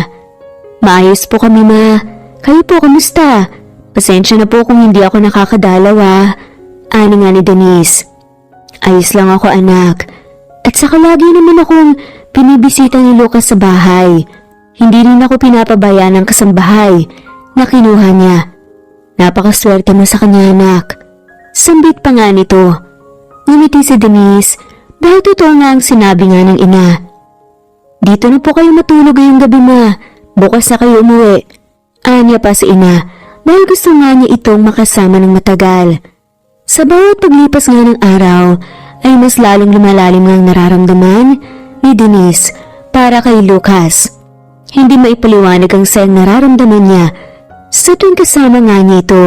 S1: Maayos po kami, ma. Kayo po, kamusta? Pasensya na po kung hindi ako nakakadalaw, ah. Ani nga ni Denise. Ayos lang ako, anak. At saka lagi naman akong pinibisita ni Lucas sa bahay. Hindi rin ako pinapabaya ng kasambahay na kinuha niya. Napakaswerte mo sa kanya, anak. Sambit pa nga nito. Ngumiti si Denise dahil totoo nga ang sinabi nga ng ina. Dito na po kayo matulog ngayong gabi, ma. Bukas na kayo umuwi. Anya pa si ina dahil gusto nga niya itong makasama ng matagal. Sa bawat paglipas nga ng araw ay mas lalong lumalalim nga ang nararamdaman ni Denise para kay Lucas. Hindi maipaliwanag ang sayang nararamdaman niya sa tuwing kasama nga niya ito.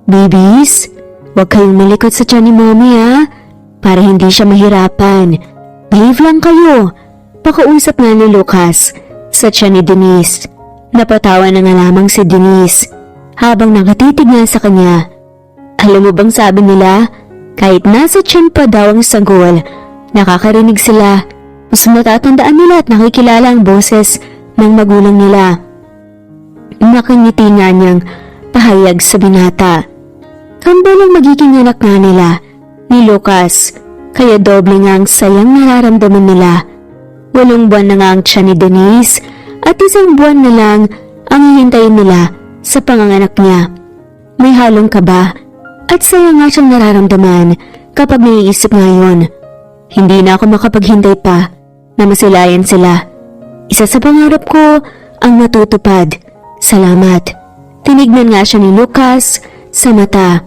S1: Babies, huwag kayong malikot sa tiyan ni mommy, ha? Para hindi siya mahirapan. Behave lang kayo. Pakausap nga ni Lucas sa tiyan ni Denise. Napatawa na nga lamang si Denise habang nakatitig nga sa kanya. Alam mo bang sabi nila, kahit nasa tiyan pa daw ang sagol, nakakarinig sila. Mas matatandaan nila at nakikilala ang boses ng magulang nila. Nakangiti nga niyang pahayag sa binata. Kambal ang magiging anak nga nila ni Lucas, kaya doble nga ang sayang nararamdaman nila. 8 buwan na nga ang tiyan ni Denise at 1 buwan na lang ang hihintayin nila sa panganganak niya. May halong kaba at saya nga siyang nararamdaman kapag naiisip ngayon. Hindi na ako makapaghintay pa na masilayan sila. Isa sa pangarap ko ang matutupad. Salamat. Tinignan nga siya ni Lucas sa mata.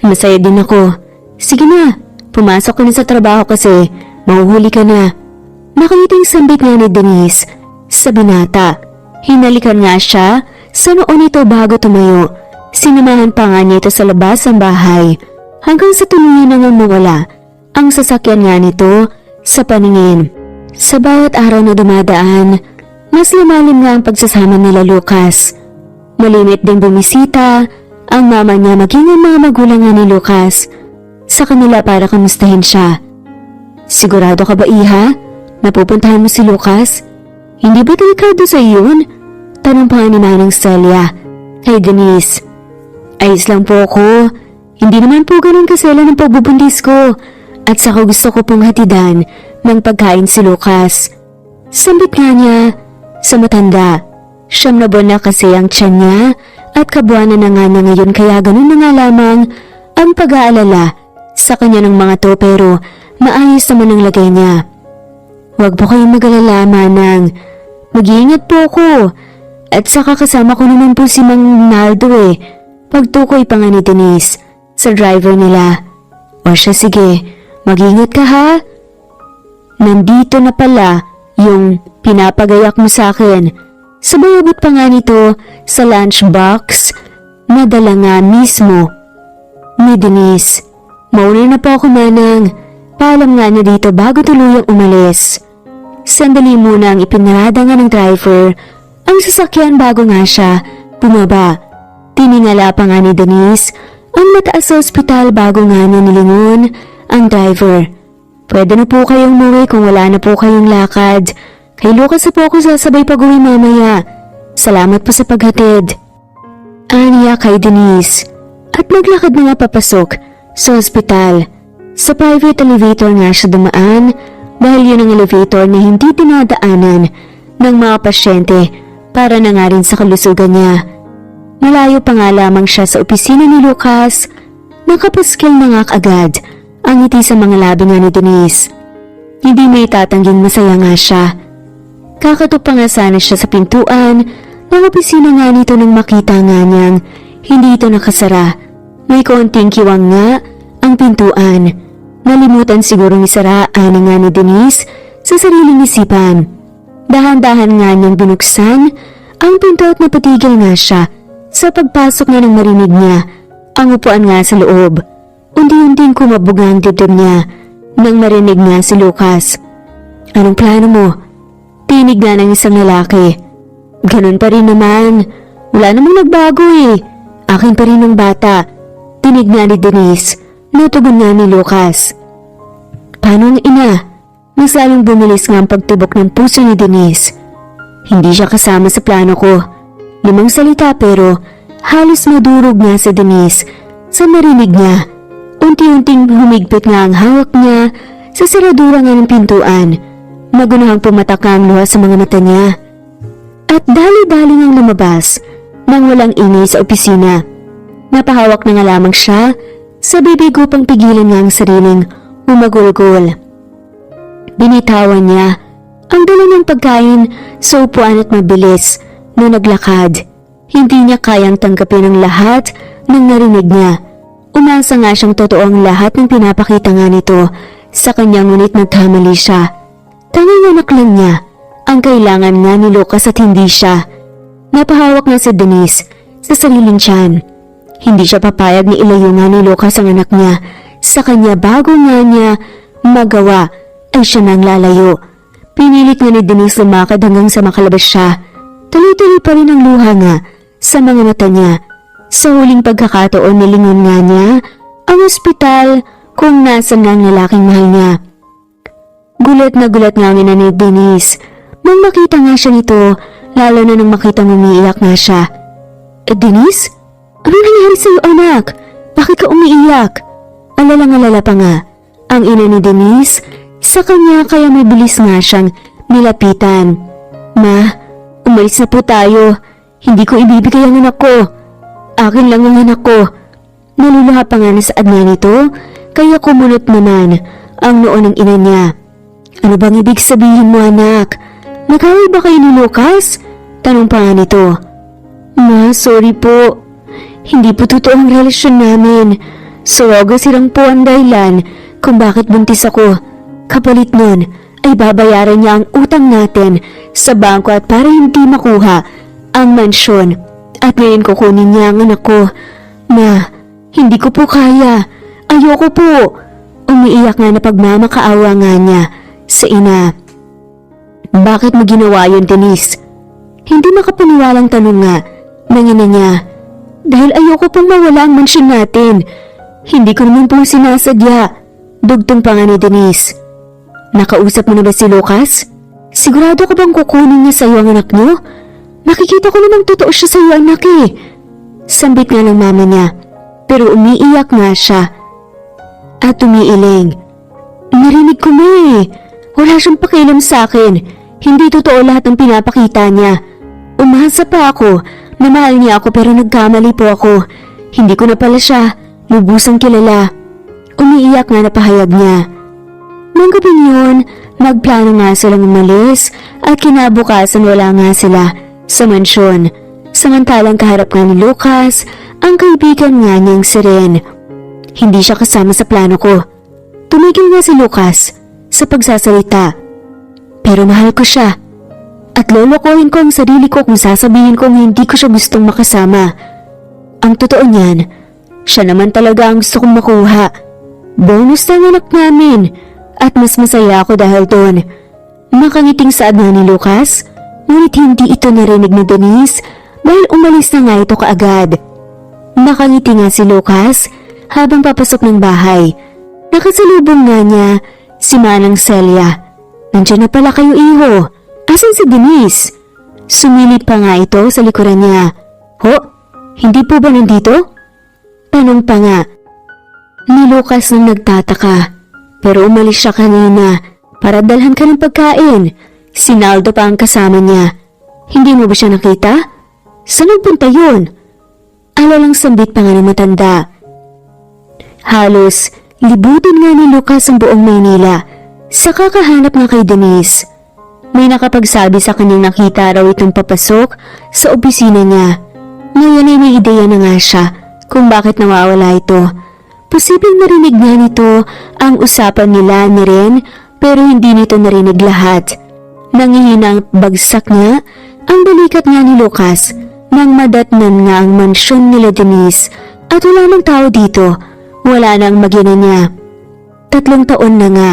S1: Masaya din ako. Sige na, pumasok ka na sa trabaho kasi mahuhuli ka na. Nakangiting sambit nga ni Denise sa binata. Hinalikan nga siya sa noo nito bago tumayo. Sinamahan pa nga niya ito sa labas ng bahay hanggang sa tuluyan na nga mawala ang sasakyan nga nito sa paningin. Sa bawat araw na dumadaan, mas lumalim nga ang pagsasama nila Lucas. Malimit ding bumisita ang mama niya maging ang mga magulang nga ni Lucas sa kanila para kamustahin siya. Sigurado ka ba, iha? Napupuntahan mo si Lucas? Hindi ba delikado sa iyon? Tanong pa nga ni Manang Celia kay Denise. Ayos lang po ako. Hindi naman po ganun kasela ng pagbubuntis ko. At saka gusto ko pong hatidan ng pagkain si Lucas. Sambit nga niya sa matanda. 9 na buwan na kasi ang tiyan niya at kabuanan na nga niya ngayon kaya ganun na nga lamang ang pag-aalala sa kanya ng mga to pero maayos naman ang lagay niya. Huwag po kayong mag-alala, Manang. Mag-iingat po ako. At saka kasama ko naman po si Mang Naldo eh. Pagtukoy pa nga ni Denise sa driver nila. O siya, sige, mag-ingat ka ha. Nandito na pala yung pinapagayak mo sa akin. Sumayabot pa nga nito sa lunchbox na dala nga mismo ni Denise. Mauna na po ako, Manang. Paalam nga niya dito bago tuluyang umalis. Sandali muna ang ipinarada nga ng driver ang sasakyan bago nga siya bumaba. Hiningala pa nga ni Denise ang mataas sa ospital bago nga niya nilingon ang driver. Pwede na po kayong umuwi kung wala na po kayong lakad. Kay Lucas na po ako sasabay pag-uwi mamaya. Salamat po sa paghatid. Aniya kay Denise at naglakad na nga papasok sa ospital. Sa private elevator nga siya dumaan dahil yun ang elevator na hindi dinadaanan ng mga pasyente para na nga rin sa kalusugan niya. Malayo pa nga lamang siya sa opisina ni Lucas, nakapaskil na nga agad ang ngiti sa mga labi nga ni Denise. Hindi may tatangging masaya nga siya. Kakatok pa nga sana siya sa pintuan ng opisina nga nito nang makita nga niyang hindi ito nakasara. May konting kiwang nga ang pintuan. Nalimutan sigurong isara ani nga ni Denise sa sariling isipan. Dahan-dahan nga niyang binuksan ang pinto at napatigil nga siya sa pagpasok nga nang marinig niya ang upuan nga sa loob. Unti-unting kumabog ang dibdib niya nang marinig niya si Lucas. Anong plano mo? Tinig na ng isang lalaki. Ganun pa rin naman. Wala namang nagbago eh. Akin pa rin ng bata. Tinig nga ni Denise. Natugon nga ni Lucas. Paano ang ina? Mas lalong bumilis nga ang pagtibok ng puso ni Denise. Hindi siya kasama sa plano ko. 5 salita pero halos madurog nga si Denise sa marinig niya. Unti-unting humigpit nga ang hawak niya sa siradura nga ng pintuan. Magunahang pumatak ang luha sa mga mata niya. At dali-dali ngang lumabas nang walang ingay sa opisina. Napahawak na nga lamang siya sa bibig upang pigilan nga ang sariling umagulgol. Binitawan niya ang dala ng pagkain sa upuan at mabilis na naglakad. Hindi niya kayang tanggapin ang lahat ng narinig niya. Umasa nga siyang totoo ang lahat ng pinapakita nga nito sa kanya ngunit nagkamali siya. Tanging anak lang niya ang kailangan nga ni Lucas at hindi siya. Napahawak nga si Denise sa sariling tiyan. Hindi siya papayag ni ilayo nga ni Lucas ang anak niya sa kanya bago nga niya magawa ay siya nang lalayo. Pinilit nga ni Denise lumakad hanggang sa makalabas siya. Tuloy-tuloy pa rin ang luha nga sa mga mata niya. Sa huling pagkakataon nilingon nga niya ang ospital kung nasan nga ang lalaking mahal niya. Gulat na gulat nga ni Denise nang makita nga siya nito, lalo na nang makitang umiiyak nga siya. Denise? Ano nangyari sa'yo anak? Bakit ka umiiyak? Alala pa nga ang ina ni Denise sa kanya kaya may bilis nga siyang nilapitan. Ma, umalis na po tayo. Hindi ko ibibigay ang anak ko. Akin lang ang anak ko. Naluluha pa nga na saad nga nito, kaya kumunot naman ang noo ng ina niya. Ano bang ibig sabihin mo anak? Nag-away ba kayo ni Lucas? Tanong pa nga nito. Ma, sorry po. Hindi po totoo ang relasyon namin. Suwaga silang po ang dahilan kung bakit buntis ako. Kapalit nun ay babayaran niya ang utang natin sa bangko at para hindi makuha ang mansyon. At ngayon kukunin niya ang anak ko. Ma, hindi ko po kaya. Ayoko po. Umiiyak nga na pagmamakaawa nga niya sa ina. Bakit mo ginawa yun, Denise? Hindi makapaniwalang tanong nga ng ina niya. Dahil ayoko pong mawala ang mansyon natin. Hindi ko naman po sinasadya. Dugtong pa nga ni Denise. Nakausap mo na ba si Lucas? Sigurado ka bang kukunin niya sa'yo ang anak niyo? Nakikita ko namang totoo siya sa'yo anak eh. Sambit nga ng mama niya. Pero umiiyak nga siya. At umiiling. Narinig ko na eh. Wala siyang pakialam sa akin. Hindi totoo lahat ng pinapakita niya. Umasa pa ako na mahal niya ako pero nagkamali po ako. Hindi ko na pala siya lubusang kilala. Umiiyak nga na pahayag niya. Nang gabing yun, nagplano nga silang umalis at kinabukasan wala nga sila sa mansyon. Samantalang kaharap nga ni Lucas ang kaibigan nga niyang si Ren. Hindi siya kasama sa plano ko. Tumigil nga si Lucas sa pagsasalita. Pero mahal ko siya. At lolokohin ko ang sarili ko kung sasabihin kong hindi ko siya gustong makasama. Ang totoo niyan, siya naman talaga ang gusto kong makuha. Bonus ng anak namin. At mas masaya ako dahil doon. Makangiting saad nga ni Lucas, ngunit hindi ito narinig ni Denise dahil umalis na nga ito kaagad. Nakangiti nga si Lucas habang papasok ng bahay. Nakasalubong nga niya si Manang Celia. Nandiyan na pala kayo, iho. Asan si Denise? Sumilip pa nga ito sa likuran niya. Ho? Hindi po ba nandito? Tanong pa nga ni Lucas nang nagtataka. Pero umalis siya kanina para dalhan ka ng pagkain. Si Naldo pa ang kasama niya. Hindi mo ba siya nakita? Saan nagpunta yun? Alalang sambit pa nga ng matanda. Halos libutin nga ni Lucas ang buong Maynila sa kakahanap nga kay Denise. May nakapagsabi sa kanyang nakita raw itong papasok sa opisina niya. Ngayon ay may ideya na nga siya kung bakit nawawala ito. Posibleng narinig nga nito ang usapan nila ni Ren pero hindi nito narinig lahat. Nangihinang bagsak niya ang balikat nga ni Lucas nang madatnan nga ang mansyon nila Denise at wala ng tao dito. Wala nang magina niya. 3 taon na nga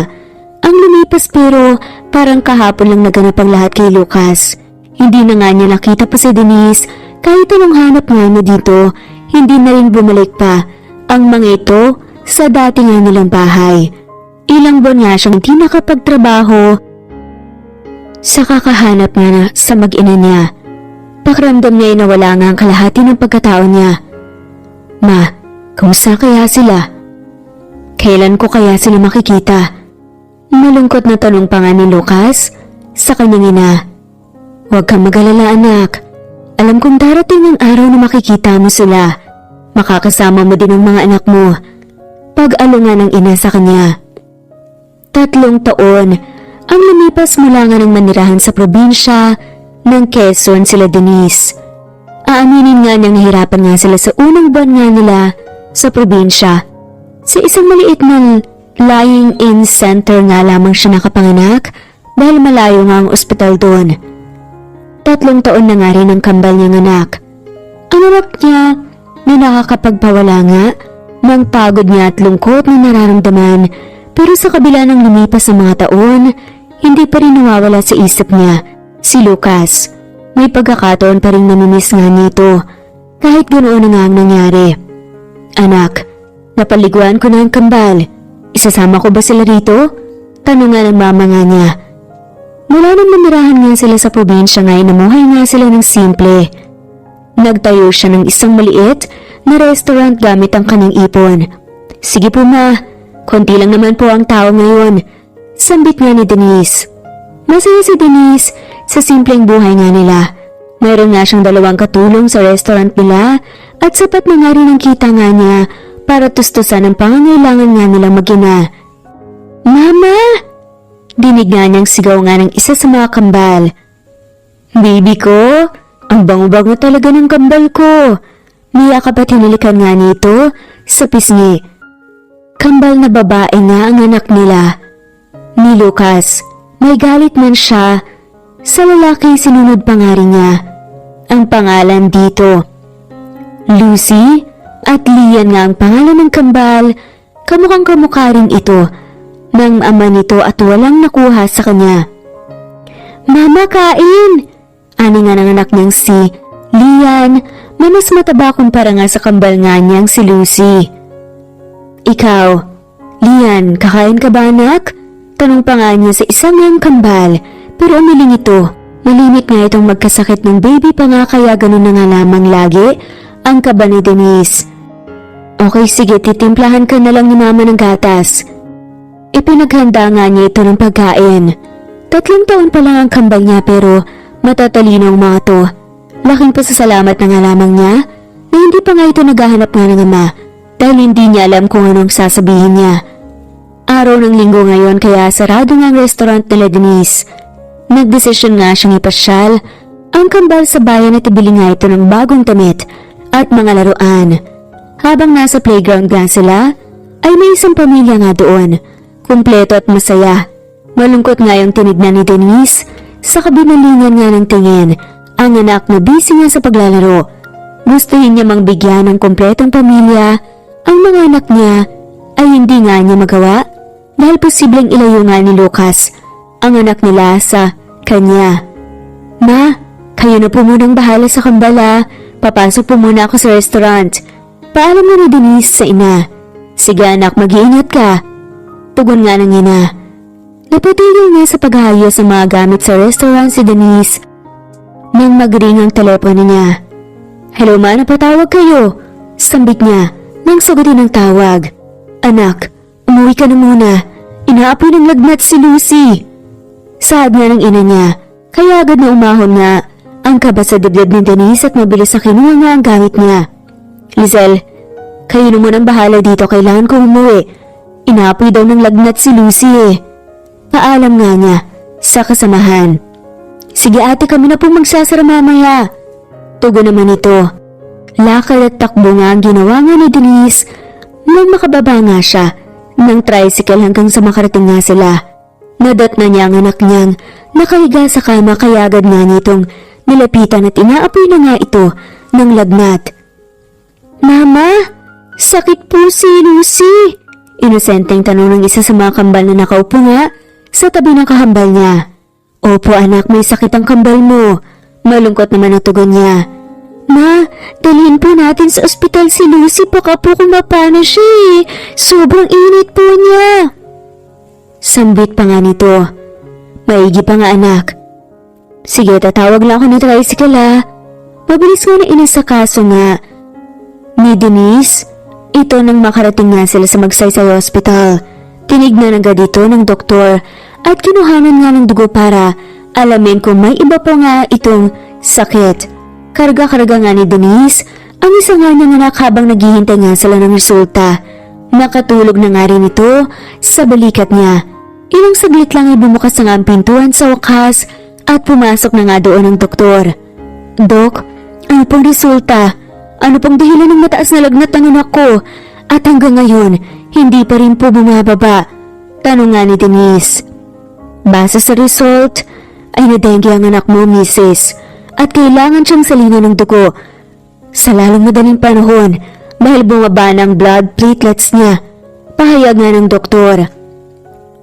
S1: ang lumipas pero parang kahapon lang naganap ang lahat kay Lucas. Hindi na nga niya nakita pa si Denise kahit anong hanap nga niya dito. Hindi na rin bumalik pa ang mga ito sa dati nga nilang bahay. Ilang buwan nga siyang hindi nakapagtrabaho sa kakahanap nga na sa mag-ina niya. Pakiramdam niya ay nawala nga ang kalahati ng pagkatao niya. Ma, kamusta kaya sila? Kailan ko kaya sila makikita? Malungkot na tanong pa nga ni Lucas sa kanyang ina. Huwag kang mag-alala, anak. Alam kong darating ang araw na makikita mo sila. Makakasama mo din ang mga anak mo. Pag-alungan ng ina sa kanya. 3 taon ang lumipas mula nga ng manirahan sa probinsya ng Quezon sila Denise. Aaminin nga niyang nahirapan nga sila sa unang buwan nga nila sa probinsya. Sa isang maliit na lying-in center nga lamang siya nakapanganak dahil malayo nga ang ospital doon. 3 taon na nga rin ang kambal niyang anak. Ang anak niya na nakakapagpawala nga ng pagod niya at lungkot na nararamdaman, pero sa kabila ng lumipas ng mga taon, hindi pa rin nawawala sa isip niya si Lucas. May pagkakataon pa rin namimiss nga nito kahit ganoon na nga ang nangyari. Anak, napaliguan ko na ang kambal. Isasama ko ba sila rito? Tanong nga ng mama nga niya. Mula nang namirahan nga sila sa probinsya nga, namuhay nga sila ng simple. Nagtayo siya ng isang maliit na restaurant gamit ang kanyang ipon. Sige po ma, konti lang naman po ang tao ngayon. Sambit nga ni Denise. Masaya si Denise sa simpleng buhay nga nila. Mayroon nga siyang 2 katulong sa restaurant nila at sapat na nga rin ang kita nga niya para tustusan ang pangangailangan nga nilang mag-ina. Mama! Dinig nga niyang sigaw nga ng isa sa mga kambal. Baby ko, ang bango-bango talaga ng kambal ko. Niyakap at hinilikan nga nito sa pisngi. Kambal na babae nga ang anak nila. Ni Lucas, may galit man siya sa lalaki, sinunod pa nga rin niya ang pangalan dito. Lucy at Lian nga ang pangalan ng kambal. Kamukhang kamukha rin ito ng ama nito at walang nakuha sa kanya. Mama, kain! Ani nga ng anak niyang si Lian, mas mataba kumpara nga sa kambal nga niyang si Lucy. Ikaw, Lian, kakain ka ba anak? Tanong pa nga niya sa isang niyang kambal, pero umiling ito. Malimit nga itong magkasakit ng baby pa nga kaya ganun na nga lamang lagi ang kaba ni Denise. Okay, sige, titimplahan ka na lang ni mama ng gatas. Ipinaghanda nga niya ito ng pagkain. 3 taon pa lang ang kambal niya pero matatalino ang mga to. Laking pasasalamat na nga lamang niya na hindi pa nga ito naghahanap nga ng ama dahil hindi niya alam kung anong sasabihin niya. Araw ng linggo ngayon kaya sarado nga ang restaurant nila Denise. Nagdesisyon nga siyang ipasyal ang kambal sa bayan at ibili nga ito ng bagong damit at mga laruan. Habang nasa playground nga sila, ay may isang pamilya nga doon. Kumpleto at masaya. Malungkot nga yung tinignan ni Denise sa kabinalingan nga ng tingin. Ang anak na busy nga sa paglalaro. Gustuhin niya mang bigyan ng kumpletong pamilya. Ang mga anak niya ay hindi nga niya magawa dahil posibleng ilayo nga ni Lucas ang anak nila sa kanya. Ma, kayo na po munang bahala sa kambala. Papasok po muna ako sa restaurant. Paalam na ni Denise sa ina. Sige anak, mag-iingat ka. Tugon nga ng ina. Napatigil nga sa pag-aayos ng mga gamit sa restaurant si Denise nang mag-ring ang telepono niya. Hello ma, napatawag kayo. Sambit niya nang sagutin ang tawag. Anak, umuwi ka na muna. Inaapoy ng lagnat si Lucy. Saad nga ng ina niya, kaya agad na umahon nga ang kaba sa dibdib ni Denise at mabilis na kinuha nga ang gamit niya. Lizelle, kayo na munang bahala dito, kailangan ko umuwi. Inaapoy daw ng lagnat si Lucy eh. Paalam nga niya sa kasamahan. Sige ate, kami na po magsasara mamaya. Tugon naman ito. Lakad at takbo nga ang ginawa nga ni Denise nang makababa nga siya ng tricycle hanggang sa makarating nga sila. Nadat na niya ang anak niyang nakahiga sa kama kaya agad nga nitong nilapitan at inaapoy na nga ito ng lagnat. Mama, sakit po si Lucy. Inosenteng tanong ng isa sa mga kambal na nakaupo nga sa tabi ng kahambal niya. Opo anak, may sakit ang kambal mo. Malungkot naman ang tugon niya. Ma, dalhin po natin sa ospital si Lucy, baka po kumapana siya eh. Sobrang init po niya. Sambit pa nga nito. Maigi pa nga anak. Sige, tatawag lang ako ni tricycle ha. Mabilis nga na inasakaso nga ni Denise. Ito nang makarating nga sila sa Magsaysay Hospital. Tinignan agad ito ng doktor at kinuhanan nga ng dugo para alamin kung may iba pa nga itong sakit. Karga-karga nga ni Denise ang isa nga niyang anak habang naghihintay nga sila ng resulta. Nakatulog na nga rin ito sa balikat niya. Ilang saglit lang ay bumukas na nga ang pintuan sa wakas at pumasok na nga doon ang doktor. Dok, ano pong resulta? Ano pong dahilan ng mataas na lagnat ng anak ko? At hanggang ngayon, hindi pa rin po bumababa. Tanong nga ni Denise. Base sa result, ay na-dengue ang anak mo, Mrs. At kailangan siyang salinan ng dugo sa lalong madaling panahon dahil bumaba ng blood platelets niya. Pahayag nga ng doktor.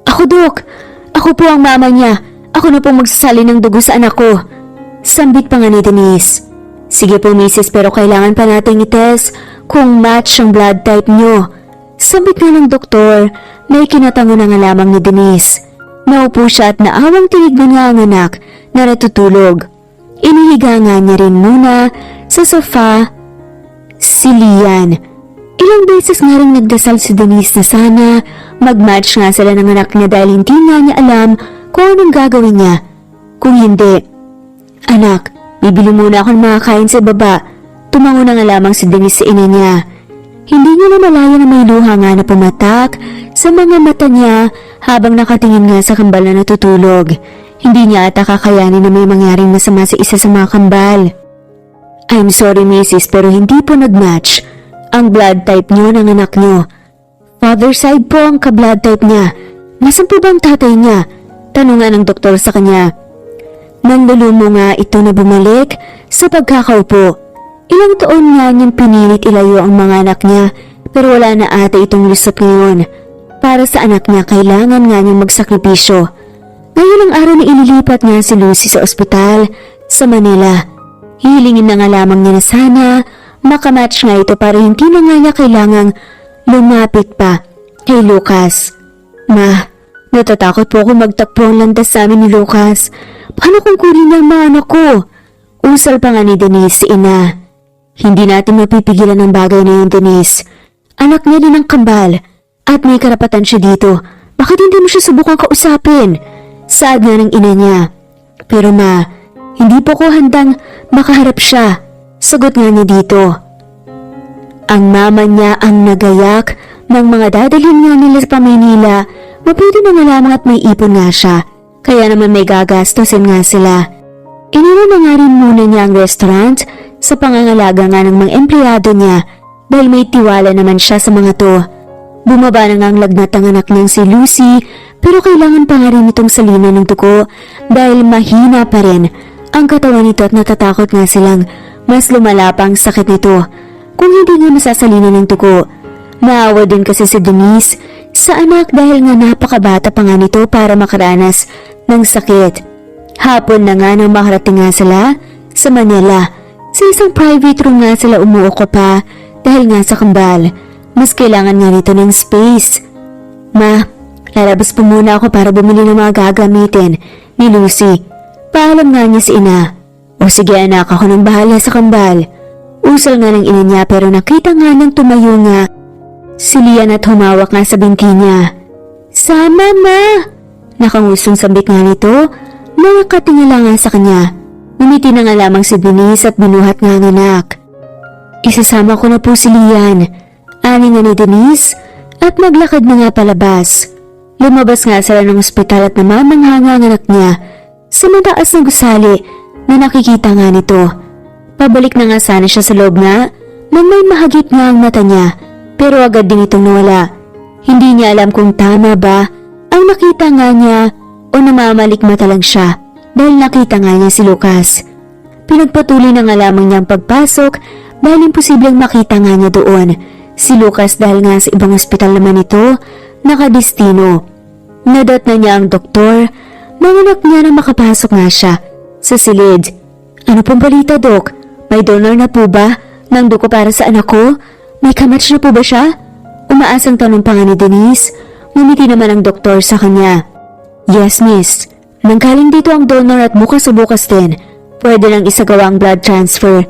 S1: Ako, Dok. Ako po ang mama niya. Ako na pong magsasali ng dugo sa anak ko. Sambit pa nga ni Denise. Sige po, Mrs. Pero kailangan pa nating i-test kung match ang blood type niyo. Sambit nga ng doktor na ikinatango na nga lamang ni Denise. Naupo siya at naawang tinignan nga ang anak na natutulog. Inihiga nga niya rin muna sa sofa si Lian. Ilang beses nga rin nagdasal si Denise na sana mag-match nga sila ng anak niya dahil hindi nga niya alam kung anong gagawin niya. Kung hindi, anak, bibili muna ako ng mga kain sa baba. Tumango na nga lamang si Denise sa ina niya. Hindi niya na malaya na may luha nga na pumatak sa mga mata niya habang nakatingin nga sa kambal na natutulog. Hindi niya ata kakayanin na may mangyaring masama sa isa sa mga kambal. I'm sorry, Mrs. pero hindi po nag-match ang blood type niyo ng anak niyo. Father side po ang ka-blood type niya. Nasaan po ba ang tatay niya? Tanungan ng doktor sa kanya. Nang lulumo nga ito na bumalik sa pagkakaupo. Ilang taon nga niyang pinilit ilayo ang mga anak niya pero wala na ata itong lusot ngayon. Para sa anak niya kailangan nga niyang magsakripisyo. Ngayon ang araw na ililipat nga si Lucy sa ospital sa Manila. Hihilingin na nga lamang niya na sana makamatch nga ito para hindi na nga niya kailangang lumapit pa kay Lucas. Ma, natatakot po ako magtakpo ang landas sa amin ni Lucas. Paano kung kunin niya ang mga anak ko? Usal pa nga ni Denise si ina. Hindi natin mapipigilan ang bagay na yun, Denise. Anak niya din ang kambal at may karapatan siya dito. Bakit hindi mo siya subukang kausapin? Saad nga ng ina niya. Pero ma, hindi po ko handang makaharap siya. Sagot nga niya dito. Ang mama niya ang nagayak ng mga dadalhin nga nila sa Maynila. Mabuti na nga lamang at may ipon nga siya. Kaya naman may gagastusin nga sila. Iniwan na nga rin muna niya ang restaurant sa pangangalaga nga ng mga empleyado niya dahil may tiwala naman siya sa mga to. Bumaba na nga ang lagnat ang anak niyang si Lucy pero kailangan pa nga rin itong salina ng dugo dahil mahina pa rin ang katawan nito at natatakot nga silang mas lumala pa ang sakit nito kung hindi nga masasalina ng dugo. Naawa din kasi si Denise sa anak dahil nga napakabata pa nga nito para makaranas ng sakit. Hapon na nga nang makarating nga sila sa Manila. Sa isang private room nga sila umuuko pa dahil nga sa kambal. Mas kailangan nga nito ng space. Ma, lalabas po muna ako para bumili ng mga gagamitin ni Lucy. Paalam nga niya si ina. O sige anak, ako nang bahala sa kambal. Usal nga ng ina niya pero nakita nga nang tumayo nga si Lian at humawak nga sa binti niya. Sama ma! Nakangusong sambit nga nito na nakatingala nga sa kanya. Ngumiti na nga lamang si Denise at binuhat nga ang anak. Isasama ko na po si Lian. Ani nga ni Denise at naglakad na nga palabas. Lumabas nga sila ng ospital at namamangha ang anak niya sa mataas na gusali na nakikita nga nito. Pabalik na nga sana siya sa loob nga nang may mahagip nga ang mata niya pero agad din itong nawala. Hindi niya alam kung tama ba ang nakita nga niya o namamalikmata lang siya dahil nakita nga niya si Lucas. Pinagpatuloy na nga lamang niyang pagpasok dahil imposibleng makita nga niya doon si Lucas dahil nga sa ibang ospital naman ito nakadestino. Nadat na niya ang doktor, nanganak niya na makapasok nga siya sa silid. Ano pong balita, Dok? May donor na po ba ng dugo para sa anak ko? May kamatch na po ba siya? Umaasang tanong pa nga ni Denise. Ngumiti naman ang doktor sa kanya. Yes, miss. Nanggaling dito ang donor at bukas sa bukas din. Pwede lang isagawa ang blood transfer.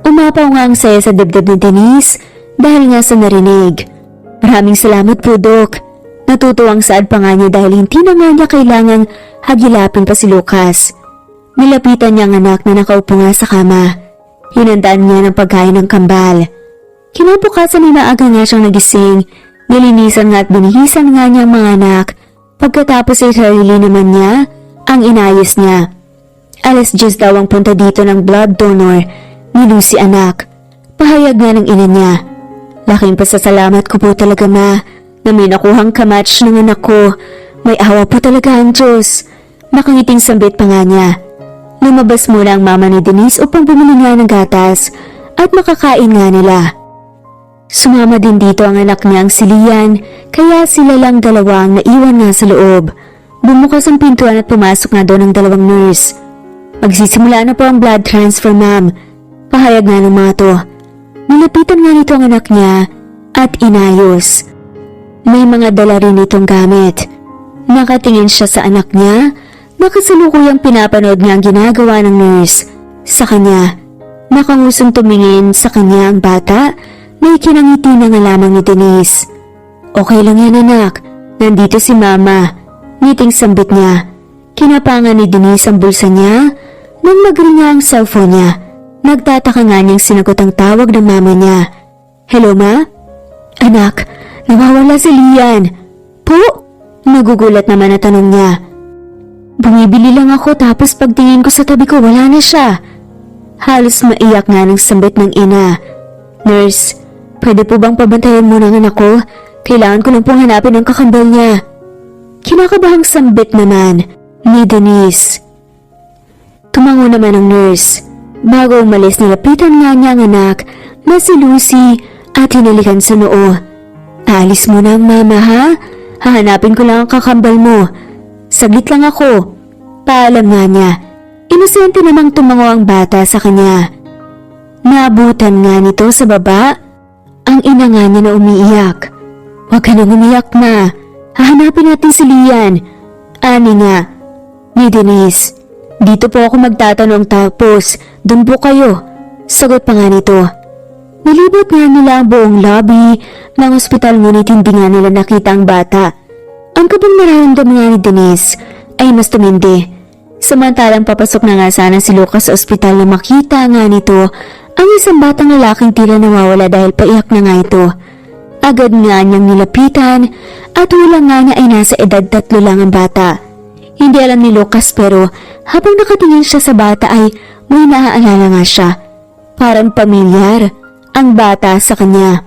S1: Umapaw nga ang saya sa dibdib ni Denise dahil nga sa narinig. Maraming salamat po, Dok. Natutuwang saad pa nga niya dahil hindi na nga niya kailangang hagilapin pa si Lucas. Nilapitan niya ang anak na nakaupo nga sa kama. Hinandaan niya ng pagkain ng kambal. Kinabukasan ay maaga nga siyang nagising. Nilinisan nga at binihisan nga niya ang mga anak. Pagkatapos ay sarili naman niya ang inayos niya. Alas 10 daw ang punta dito ng blood donor ni Lucy anak. Pahayag nga ng ina niya. Laking pasasalamat ko po talaga ma na may nakuhang kamatch ng anak ko. May awa po talaga ang Diyos. Nakangiting sambit pa nga niya. Lumabas muna ang mama ni Denise upang bumili nga ng gatas at makakain nga nila. Sumama din dito ang anak niyang si Lian kaya sila lang dalawa ang naiwan nga sa loob. Bumukas ang pintuan at pumasok nga doon ang dalawang nurse. Magsisimula na po ang blood transfer ma'am. Pahayag nga ng mga to. Nilapitan nga nito ang anak niya at inayos. May mga dala rin itong gamit. Nakatingin siya sa anak niya, nakasalukuyang pinapanood niya ang ginagawa ng nurse sa kanya. Nakangusong tumingin sa kanya ang bata na ikinangiti na nga lamang ni Denise. Okay lang yan anak, nandito si mama. Ngiting sambit niya. Kinapangan ni Denise ang bulsa niya nang mag-ring nga ang cellphone niya. Nagtataka nga niyang sinagot ang tawag ng mama niya. Hello ma? Anak, nawawala si Lian. Po? Nagugulat naman na tanong niya. Bumibili lang ako tapos pagtingin ko sa tabi ko wala na siya. Halos maiyak nga ng sambit ng ina. Nurse, pwede po bang pabantayan mo ng anak ko? Kailangan ko lang pong hanapin ang kakambal niya. Kinakabahang sambit naman ni Denise. Tumango naman ang nurse. Bago umalis nilapitan nga niya ang anak na si Lucy at hinalikan sa noo. Alis mo na ang mama ha? Hahanapin ko lang ang kakambal mo. Saglit lang ako. Paalam nga niya. Inosente namang tumango ang bata sa kanya. Naabutan nga nito sa baba. Ang ina nga niya na umiiyak. Huwag ka nang umiyak na. Hahanapin natin si Lian. Ani nga ni Denise. Dito po ako magtatanong tapos doon po kayo. Sagot pa nga nito. Nilibot nga nila ang buong lobby ng ospital ngunit hindi nga nila nakita ang bata. Ang kabang nararamdaman nga ni Denise ay mas tumindi. Samantalang papasok na nga sana si Lucas sa ospital na makita nga nito ang isang batang lalaking tila nawawala dahil paiyak na nga ito. Agad nga niyang nilapitan at hula nga niya ay nasa edad 3 lang ang bata. Hindi alam ni Lucas pero habang nakatingin siya sa bata ay may naaalala nga siya. Parang pamilyar ang bata sa kanya.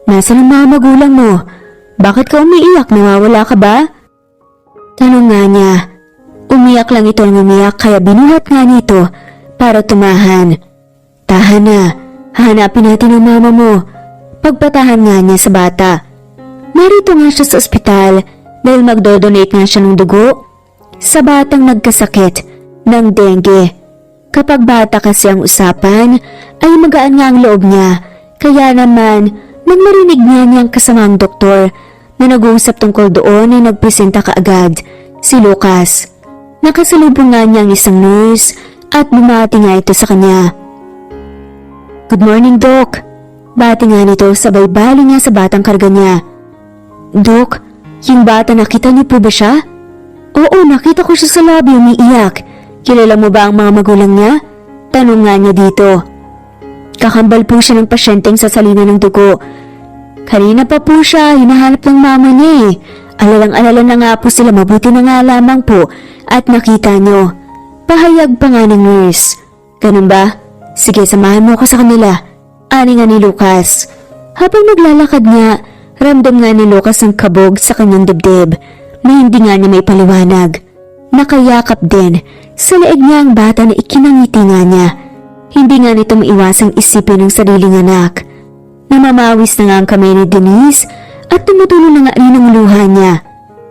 S1: Nasaan ang mga magulang mo? Bakit ka umiiyak? Nawawala ka ba? Tanong nga niya. Umiyak lang ito ng umiyak kaya binuhat nga nito para tumahan. Tahan na. Hanapin natin ang mama mo. Pagpatahan nga niya sa bata. Narito nga siya sa ospital dahil magdodonate nga siya ng dugo sa batang nagkasakit ng dengue. Kapag bata kasi ang usapan ay magaan nga ang loob niya Kaya naman, nang marinig niya niyang kasamang doktor na nag-uusap tungkol doon ay nagpresenta kaagad si Lucas. Nakasalubong nga niya ang isang nurse at bumati nga ito sa kanya. "Good morning, Doc." Bati nga nito sabay bali niya sa batang karga niya. "Doc, yung bata nakita niyo po ba siya?" "Oo, nakita ko siya sa lobby umiiyak. Kilala mo ba ang mga magulang niya?" Tanong nga niya dito. "Kakambal po siya ng pasyenteng sasalina ng dugo. Kanina pa po siya, hinahanap ng mama niya eh. Alalang-alala na nga po sila, mabuti na nga lamang po at nakita niyo." Pahayag pa nga ng nurse. "Ganun ba? Sige, samahan mo ko sa kanila." Ani nga ni Lucas. Habang naglalakad nga, ramdam nga ni Lucas ang kabog sa kanyang dibdib na hindi nga niya may paliwanag. Nakayakap din sa leeg niya ang bata na ikinangiti nga niya. Hindi nga nito maiwasang isipin ng sariling anak. Namamawis na nga ang kamay ni Denise at tumutulo na nga rin ang luha niya.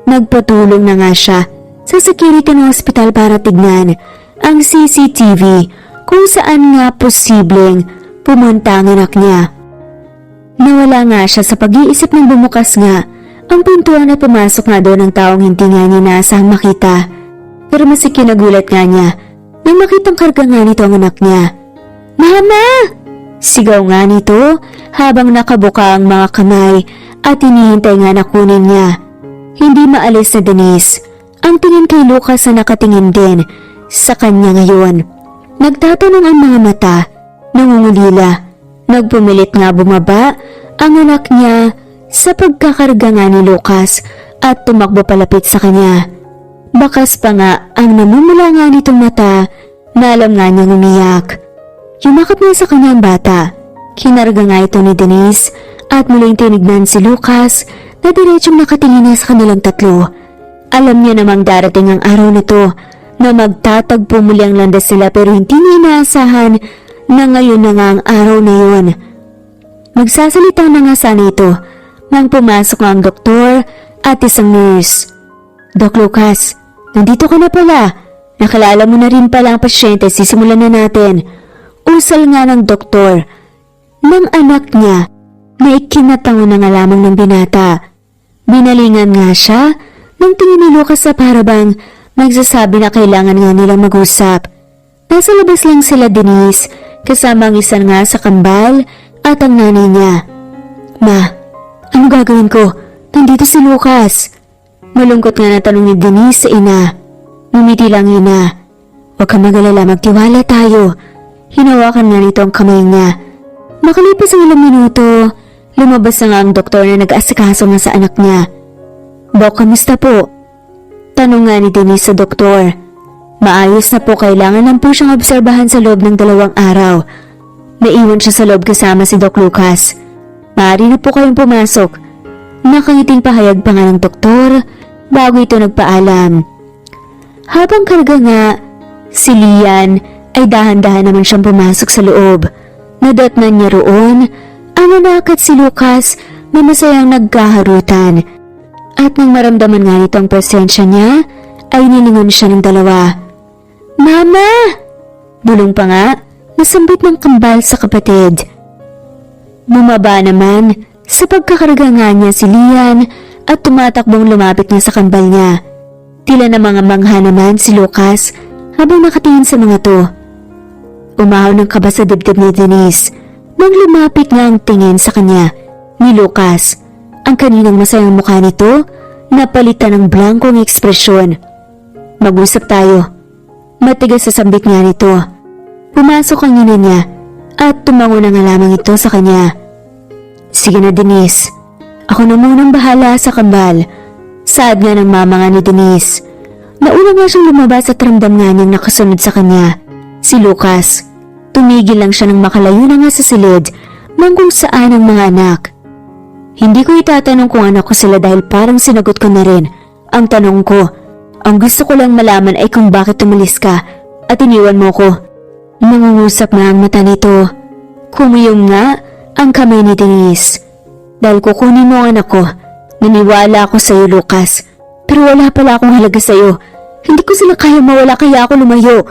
S1: Nagpatulong na nga siya sa security ng ospital para tignan ang CCTV kung saan nga posibleng pumunta ang anak niya. Nawala nga siya sa pag-iisip ng bumukas nga ang pintuan at pumasok nga doon ang taong hindi nga niya naasahang makita. Pero mas ikinagulat nga niya nang makitang karga nga nito ang anak niya. "Mama!" Sigaw nga nito habang nakabuka ang mga kamay at hinihintay nga na kunin niya. Hindi maalis na Denise ang tingin kay Lucas na nakatingin din sa kanya ngayon. Nagtatanong ang mga mata, nangungulila. Nagpumilit nga bumaba ang anak niya sa pagkakarga nga ni Lucas at tumakbo palapit sa kanya. Bakas pa nga ang namumula nga nitong mata na alam nga niyang umiyak. Yumakap niya sa kanyang bata. Kinarga nga ito ni Denise at muling tinignan si Lucas na diretsong nakatingin na sa kanilang tatlo. Alam niya namang darating ang araw na to na magtatagpo muli ang landas sila pero hindi niya inaasahan na ngayon na nga ang araw na yun. Magsasalita na nga sana ito nang pumasok nga ang doktor at isang nurse. "Doc Lucas, nandito ka na pala. Nakalala mo na rin pala ang pasyente, sisimulan na natin." Usal nga ng doktor ng anak niya na ikinatango na nga lamang ng binata. Binalingan nga siya nang tingin ni Lucas sa parabang nagsasabi na kailangan nga nilang mag-usap. Nasa labas lang sila Denise kasama ang isa nga sa kambal at ang nanay niya. "Ma, ano gagawin ko? Nandito si Lucas." Malungkot nga na tanong ni Denise sa ina. Ngumiti lang ina. "Huwag ka magalala, magtiwala tayo." Hinawakan nga nito ang kamay niya. Makalipas ang ilang minuto, lumabas na nga ang doktor na nag-aasikaso nga sa anak niya. "Dok, kamusta po?" Tanong nga ni Denise sa doktor. "Maayos na po, kailangan lang po siyang obserbahan sa loob ng 2 araw. Naiwan siya sa loob kasama si Doc Lucas. Maaari na po kayong pumasok." Nakangiting pahayag pa nga ng doktor bago ito nagpaalam. Habang karga nga, si Lian ay dahan-dahan naman siyang pumasok sa loob. Nadatnan niya roon ang anak at si Lucas na masayang nagkaharutan. At nang maramdaman nga nito ang presensya niya, ay nilingon siya ng dalawa. "Mama!" Bulong pa nga, nasambit ng kambal sa kapatid. Bumaba naman sa pagkakarga nga niya si Lian at tumatakbong lumapit nga sa kambal niya. Tila na mga mangha naman si Lucas habang nakatingin sa mga to. Umahaw ng kaba sa dibdib ni Denise nang lumapit nga ang tingin sa kanya ni Lucas. Ang kaninang masayang mukha nito napalitan ng blankong ekspresyon. "Mag-usap tayo." Matigas sa sambit nga nito. Pumasok ang ina niya at tumango na nga lamang ito sa kanya. "Sige na Denise, ako na munang bahala sa kambal." Saad nga ng mama nga ni Denise. Nauna nga siyang lumabas at ramdam nga niyang nakasunod sa kanya si Lucas. Tumigil lang siya nang makalayo na nga sa silid ng kung saan ang mga anak. "Hindi ko itatanong kung anak ko sila dahil parang sinagot ko na rin ang tanong ko. Ang gusto ko lang malaman ay kung bakit tumalis ka at iniwan mo ko." Nangungusap na ang mata nito. Kumiyom nga ang kamay ni Denise. "Dahil kukunin mo ang anak ko, naniwala ako sa iyo Lucas. Pero wala pala akong halaga sa iyo. Hindi ko sila kaya mawala kaya ako lumayo."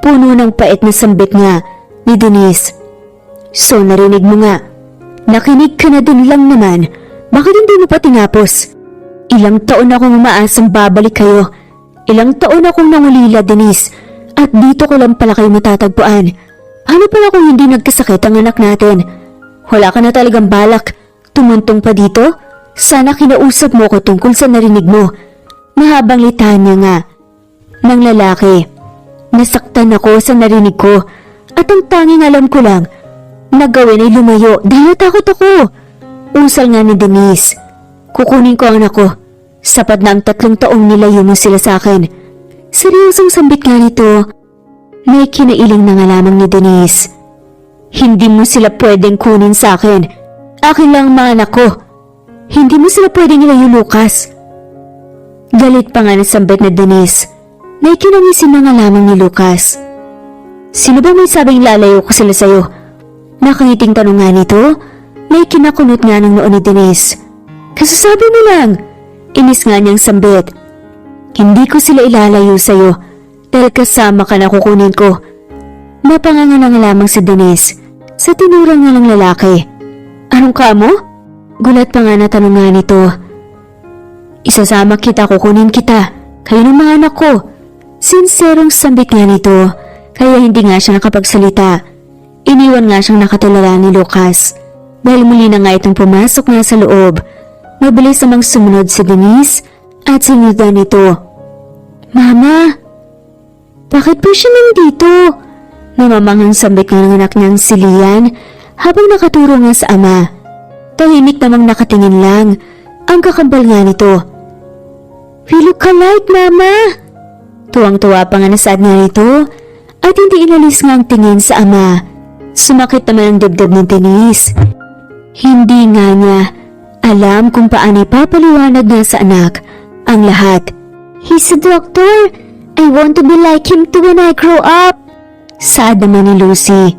S1: Puno ng pait na sambit nga ni Denise. "So narinig mo nga, Nakinig ka na dun lang naman. Bakit hindi mo pa tinapos? Ilang taon akong umaasang babalik kayo. Ilang taon akong nangulila, Denise. At dito ko lang pala kayo matatagpuan. Ano pala kung hindi nagkasakit ang anak natin? Wala ka na talagang balak. Tumuntong pa dito? Sana kinausap mo ko tungkol sa narinig mo. Mahabang litanya nga ng lalaki. Nasaktan ako sa narinig ko. At ang tanging alam ko lang na gawin ay lumayo dahil natakot ako. Usal nga ni Denise. Kukunin ko ang anak ko. Sapat na ang 3 taong nilayo mo sila sa akin. Seryosong sambit nga nito. May kinailing na nga lamang ni Denise. Hindi mo sila pwedeng kunin sa akin. Akin lang ang mga anak ko. Hindi mo sila pwedeng ilayo, Lucas. Galit pa nga ng sambit na Denise. May kinangisin na nga lamang ni Lucas. Sino ba may sabing lalayo ko sila sa'yo? Nakangiting tanong nga nito. May kinakunot nga ng noon ni Denise. Kasasabi mo lang. Inis nga niyang sambit. Hindi ko sila ilalayo sa'yo dahil kasama ka na kukunin ko. Napanganga na nga lamang si Denise sa tinurang nga ng lalaki. Anong kamo? Gulat pa nga na tanong nga nito. Isasama kita, kukunin kita. Kayo ng mga anak ko. Sinserong sambit nga nito, kaya hindi nga siya nakapagsalita. Iniwan nga siyang nakatulala ni Lucas. Dahil muli na nga itong pumasok nga sa loob. Mabilis namang sumunod si Denise at sinundan nito. Mama, bakit po siya nandito? Namamanghang sambit nga ng anak niyang si Lian habang nakaturo nga sa ama. Tahimik namang nakatingin lang ang kakambal nga nito. We look alike, Mama! Tuwang-tuwa pa nga nasaad nga nito at hindi inalis nga ang tingin sa ama. Sumakit naman ang dibdib ng Denise. Hindi nga niya alam kung paano ipapaliwanag nga sa anak ang lahat. He's a doctor. I want to be like him too when I grow up. Saad naman ni Lucy.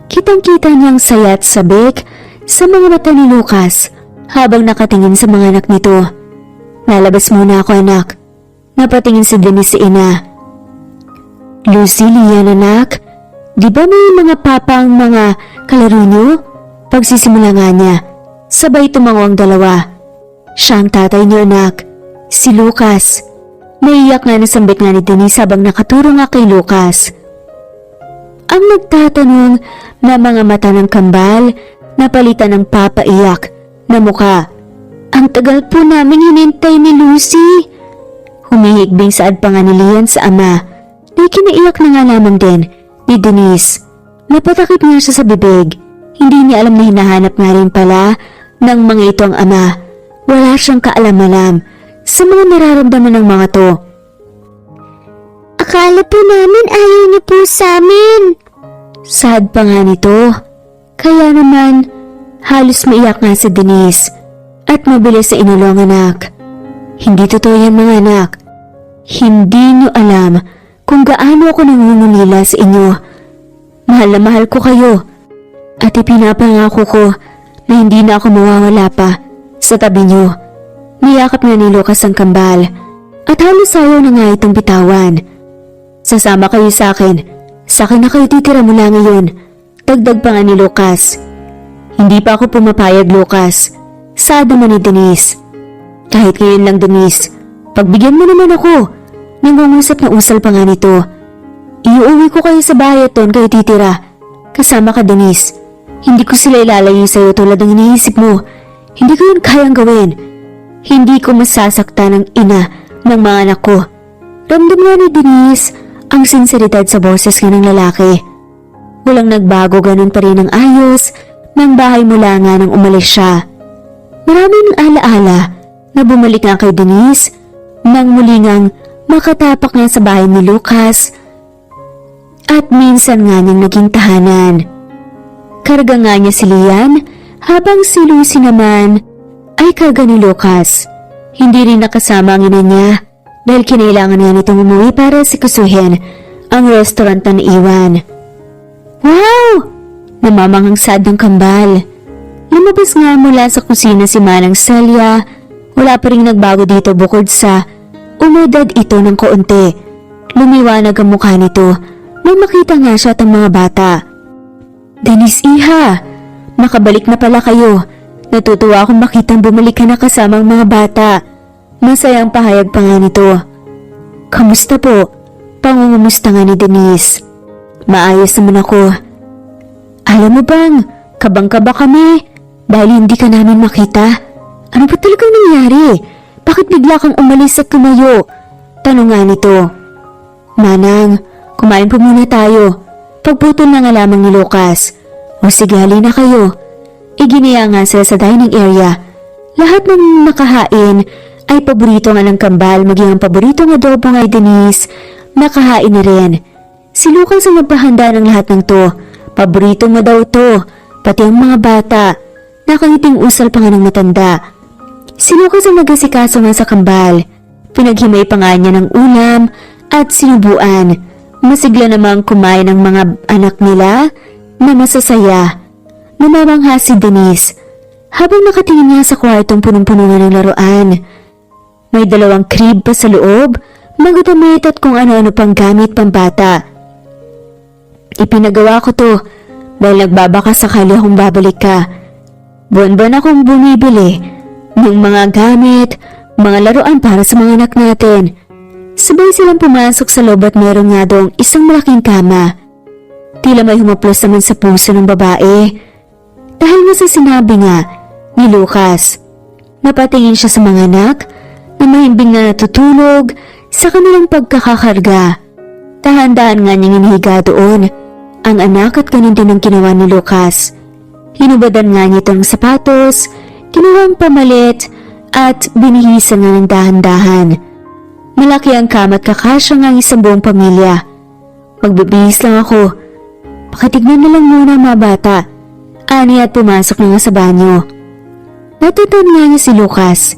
S1: Kitang-kita niyang saya at sabik sa mga mata ni Lucas habang nakatingin sa mga anak nito. Lalabas muna ako, anak. Napatingin si Denise sa ina. Lucy, Lian, anak, di ba may mga papa ang mga kalaro niyo? Pagsisimula nga niya, sabay tumango ang dalawa. Siya ang tatay niyo, anak, si Lucas. Naiyak nga nasambit nga ni Denise habang nakaturo nga kay Lucas. Ang nagtatanong na mga mata ng kambal, napalitan ng papaiyak na muka. Ang tagal po namin hinintay ni Lucy. Humihigbing saad pa nga ni Lian sa ama. Di kinaiyak na nga lamang din ni Denise. Napatakip nga siya sa bibig. Hindi niya alam na hinahanap nga rin pala ng mga ito ang ama. Wala siyang kaalam-alam sa mga nararamdaman ng mga to. Akala po namin ayaw niyo po sa amin. Sad pa nga nito. Kaya naman halos maiyak nga si Denise at mabilis sa inulong anak. Hindi totoo yan, mga anak. Hindi niyo alam kung gaano ako nangungulila sa inyo. Mahal na mahal ko kayo at ipinapangako ko na hindi na ako mawawala pa sa tabi niyo. Niyakap na ni Lucas ang kambal at halos ayaw na nga itong bitawan. Sasama kayo sa akin. Sa akin na kayo titira mula ngayon. Dagdag pa nga ni Lucas. Hindi pa ako pumapayag, Lucas. Saad naman ni Denise. Kahit ngayon lang, Denise. Pagbigyan mo naman ako. Nangungusap na usal pa nga nito. Iuwi ko kayo sa bahay at doon kayo titira. Kasama ka, Denise. Hindi ko sila ilalayo sa'yo tulad ng iniisip mo. Hindi ko yun kayang gawin. Hindi ko masasaktan ng ina ng mga anak ko. Ramdam nga ni Denise ang sinseridad sa boses nga ng lalaki. Walang nagbago, ganun pa rin ang ayos ng bahay mula nga nang umalis siya. Maraming alaala na bumalik nga kay Denise nang muli ngang makatapak nga sa bahay ni Lucas at minsan nga niyang naging tahanan. Karga nga niya si Lian habang si Lucy naman ay karga ni Lucas. Hindi rin nakasama ang ina niya dahil kinailangan niya nitong umuwi para sikasuhin ang restaurant na naiwan. Wow! Namamanghang sad ng kambal. Lumabas nga mula sa kusina si Manang Celia. Wala pa rin nagbago dito bukod sa umedad ito ng kaunti. Lumiwanag ang mukha nito nang makita nga siya at ang mga bata. Denise, iha! nakabalik na pala kayo. Natutuwa akong makitang bumalik ka na kasama ang mga bata. Masayang pahayag pa nga nito. Kamusta po? Pangungumusta nga ni Denise. Maayos naman ako. Alam mo bang, kabang-kaba kami dahil hindi ka namin makita. Ano ba talagang nangyari? Bakit bigla kang umalis at tumayo? Tanong nga nito. Manang, kumain po muna tayo. Pagputol na nga lamang ni Lucas. O sige, halina kayo. Iginaya nga sila sa dining area. Lahat ng nakahain ay paborito nga ng kambal, maging ang paborito ng adobo nga ni Denise, nakahain na rin. Si Lucas ang nagpahanda ng lahat ng to. Paborito nga daw to, pati ang mga bata. Nakangiting usal pa nga ng matanda. Si Lucas ang nagasikaso nga sa kambal. Pinaghimay pa nga niya ng ulam at sinubuan. Masigla namang kumain ng mga anak nila na masasaya. Namamangha si Denise habang nakatingin niya sa kwartong punong-puno ng laruan. May 2 crib pa sa loob, mga damit at kung ano-ano pang gamit pambata. Ipinagawa ko to dahil nagbabaka sakali akong babalik ka. Buwan-buwan akong bumibili ng mga gamit, mga laruan para sa mga anak natin. Sabay silang pumasok sa loob at meron nga doong isang malaking kama. Tila may humaplos naman sa puso ng babae. Dahil nga sa sinabi nga ni Lucas, napatingin siya sa mga anak na mahimbing na natutulog sa kanilang pagkakakarga. Dahan-dahan nga niyang inihiga doon ang anak at ganun din ang ginawa ni Lucas. Hinubadan nga niya itong sapatos, kinuhang pamalit at binihisan nga ng dahan-dahan. Malaki ang kama at kakasya nga ang isang buong pamilya. Magbibihis lang ako. Pakitignan na lang muna mga bata. Ani at pumasok na nga sa banyo. Natutunan nga niya si Lucas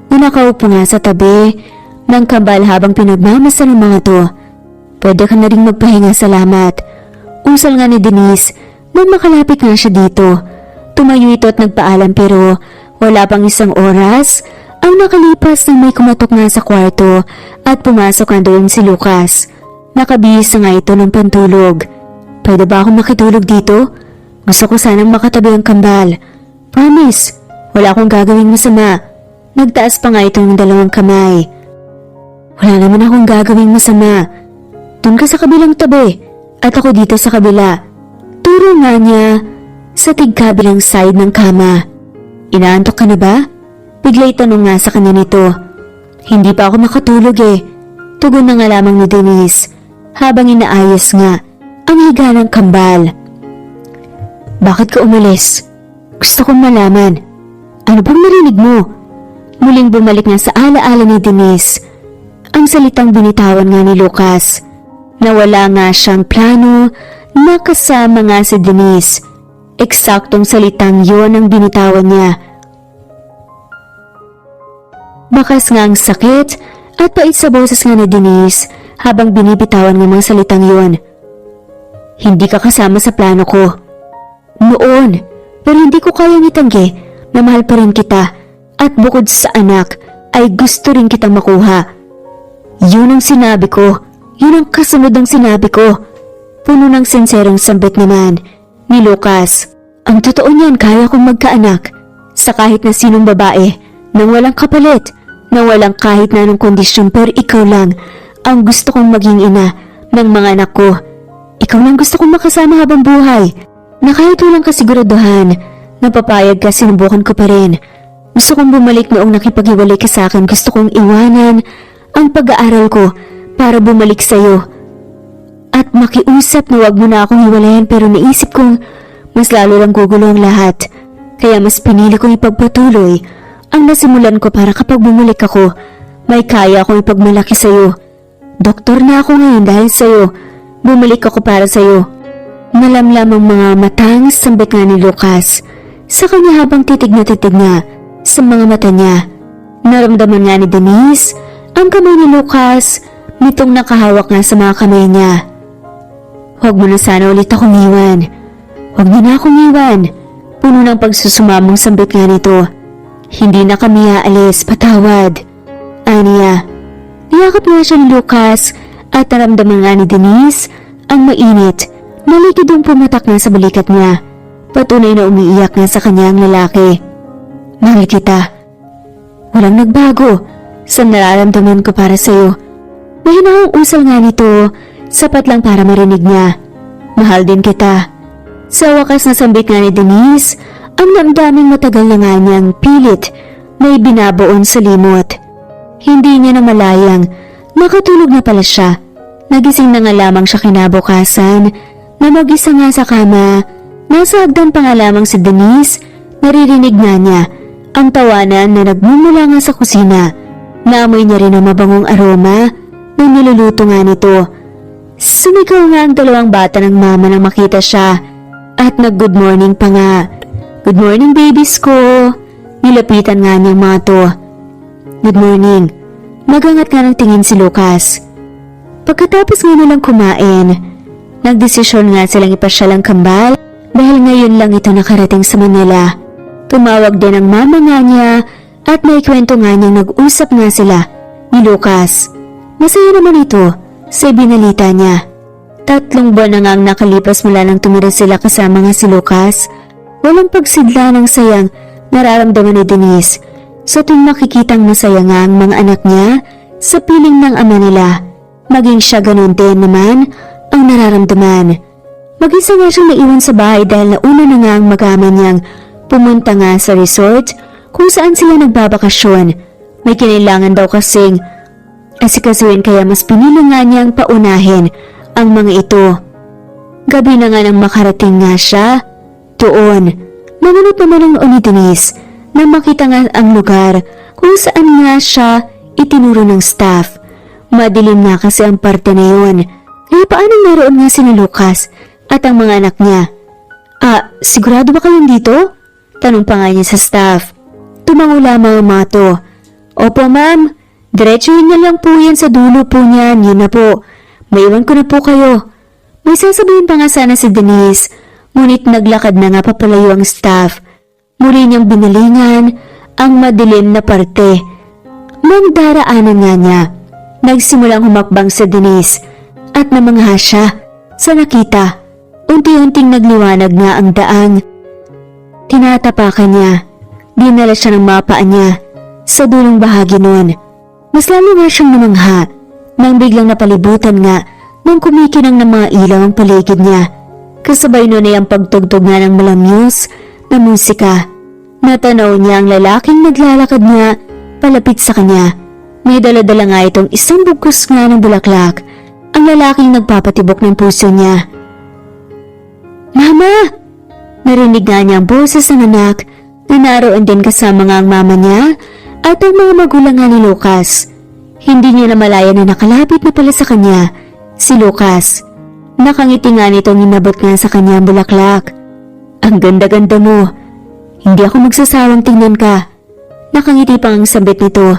S1: na nakaupo nga sa tabi ng kambal habang pinagmamasa ng mga to. Pwede ka na rin magpahinga, salamat. Usal nga ni Denise nang makalapit nga siya dito. Tumayo ito at nagpaalam pero wala pang 1 oras ang nakalipas nang may kumatok nga sa kwarto at pumasok nga doon si Lucas. Nakabihis na nga ito ng pantulog. Pwede ba akong makitulog dito? Gusto ko sanang makatabi ang kambal. Promise, wala akong gagawing masama. Nagtaas pa nga ito ng 2 kamay. Wala naman akong gagawing masama. Doon ka sa kabilang tabi at ako dito sa kabila. Turo nga niya sa tigkabilang side ng kama. Inaantok ka na ba? Bigla'y tanong nga sa kanya nito. Hindi pa ako makatulog eh. Tugon na nga lamang ni Denise habang inaayos nga ang higa ng kambal. Bakit ka umalis? Gusto kong malaman. Ano bang narinig mo? Muling bumalik nga sa alaala ni Denise ang salitang binitawan nga ni Lucas. Nawala nga siyang plano na kasama nga si Denise. Eksaktong salitang yon ang binitawan niya. Bakas nga ang sakit at pait sa boses nga ni Denise habang binibitawan ng mga salitang yon. Hindi ka kasama sa plano ko. Noon, pero hindi ko kayang itanggi na mahal pa rin kita at bukod sa anak ay gusto rin kitang makuha. Yun ang sinabi ko, yun ang kasunod ng sinabi ko. Puno ng sinserong sambit naman ni Lucas. Ang totoo niyan, kaya kong magkaanak sa kahit na sinong babae nang walang kapalit, nang walang kahit na anong kondisyon, pero ikaw lang ang gusto kong maging ina ng mga anak ko. Ikaw lang gusto kong makasama habang buhay. Na kahit walang kasiguraduhan, napapayag ka, sinubukan ko pa rin. Gusto kong bumalik noong nakipag-iwalay ka sa akin. Gusto kong iwanan ang pag-aaral ko para bumalik sa'yo. At makiusap na wag mo na akong hiwalayan, pero naisip kong mas lalo lang gugulo ang lahat. Kaya mas pinili kong ipagpatuloy ang nasimulan ko para kapag bumalik ako, may kaya akong ipagmalaki sa'yo. Doktor na ako ngayon dahil sa'yo. Bumalik ako para sa'yo. Malamlam ang mga matang sambit nga ni Lucas sa kanya habang titig na sa mga mata niya. Naramdaman nga ni Denise ang kamay ni Lucas nitong nakahawak nga sa mga kamay niya. Huwag mo na sana ulit akong iwan. Huwag mo na akong iwan. Puno ng pagsusumamong sambit nga nito. Hindi na kami aalis, patawad. Aniya. Niyakap nga siya ni Lucas at naramdaman nga ni Denise ang mainit na likidong pumatak na sa balikat niya. Patunay na umiiyak nga sa kanya ang lalaki. Mahal kita. Walang nagbago sa nararamdaman ko para sa'yo. Mahinahong usal nga nito, sapat lang para marinig niya. Mahal din kita. Sa wakas na sambit nga ni Denise, ang damdaming matagal na nga niyang pilit may binabaon sa limot. Hindi niya namalayang nakatulog na pala siya. Nagising na nga lamang siya kinabukasan na mag-isa nga sa kama. Nasa hagdan pa nga lamang si Denise, naririnig nga niya ang tawanan na nagmumula nga sa kusina. Naamoy niya rin ang mabangong aroma ng niluluto nga nito. Sumigaw nga ang dalawang bata ng mama nang makita siya at nag-good morning pa nga. Good morning babies ko. Nilapitan nga niyang mga to. Good morning. Magangat nga ng tingin si Lucas. Pagkatapos nga nilang kumain, nagdesisyon nga silang ipasyal ang kambal dahil ngayon lang ito nakarating sa Manila. Tumawag din ang mama nga niya at may kwento nga niyang nag-usap nga sila ni Lucas. Masaya naman ito sa binalita niya. 3 buwan na nga ang nakalipas mula nang tumira sila kasama nga si Lucas. Walang pagsidla ng sayang nararamdaman ni Denise sa tuwing makikitang masaya nga ang mga anak niya sa piling ng ama nila. Maging siya ganun din naman ang nararamdaman. Mag-isa nga siyang naiwan sa bahay dahil nauna na nga ang mag-ama niyang pumunta nga sa resort kung saan sila nagbabakasyon. May kinailangan daw kasing asikasuhin kaya mas pinili nga niyang paunahin ang mga ito. Gabi na nga nang makarating nga siya doon. Namunot naman ang noo ni Denise na makita nga ang lugar kung saan nga siya itinuro ng staff. Madilim nga kasi ang parte na yun. Kaya paano naroon nga si Lucas at ang mga anak niya? Sigurado ba kayong dito? Tanong pa nga niya sa staff. Tumango lamang ang mga to. Opo ma'am, diretsuhin niya lang po yan sa dulo po niyan, yun na po. Maiwan ko na po kayo. May sasabihin pa nga sana si Denise, ngunit naglakad na nga papalayo ang staff. Muli niyang binalingan ang madilim na parte. Nang daraanan nga niya, nagsimulang humakbang si Denise at namangha siya sa nakita. Unti-unting nagliwanag nga ang daang. Tinatapakan niya, dinala siya ng mga paa niya sa dulong bahagi noon. Mas lalo nga siyang namangha nang biglang napalibutan nga nang kumikinang ng mga ilaw ang paligid niya. Kasabay nun ay ang pagtugtog nga ng malamyos na musika. Natanaw niya ang lalaking naglalakad nga palapit sa kanya. May dala-dala nga itong isang bugkos nga ng bulaklak. Ang lalaking nagpapatibok ng puso niya. Mama! Narinig nga niya ang boses ng anak na naroon din kasama nga ang mama niya at ang mga magulang nga ni Lucas. Hindi niya namalaya na nakalapit na pala sa kanya si Lucas. Nakangiti nga nitong inabot nga sa kanya ang bulaklak. Ang ganda-ganda mo. Hindi ako magsasawang tingnan ka. Nakangiti pang ang sabit nito.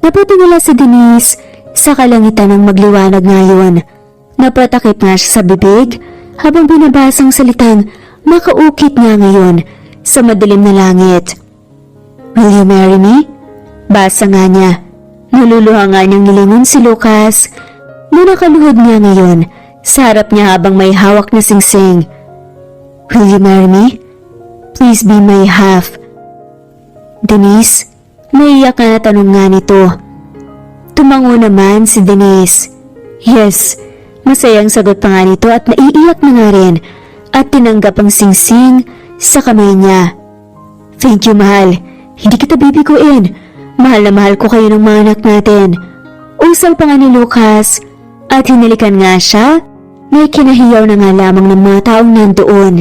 S1: Napatingala si Denise sa kalangitan ng magliwanag ngayon. Napatakip nga siya sa bibig habang binabasang salitang makaukit nga ngayon sa madilim na langit. Will you marry me? Basa nga niya. Naluluha nga niyang nilingon si Lucas na nakaluhod nga ngayon sa harap niya habang may hawak na singsing. Will you marry me? Please be my half. Denise, naiyak na tanong nga nito. Tumango naman si Denise. Yes, masayang sagot pa nga nito at naiiyak na nga rin at tinanggap ang singsing sa kamay niya. Thank you, mahal. Hindi kita bibiguin. Mahal na mahal ko kayo ng mga anak natin. Usal pa nga ni Lucas at hinalikan nga siya. May kinahiyaw na nga lamang ng mga taong nandoon.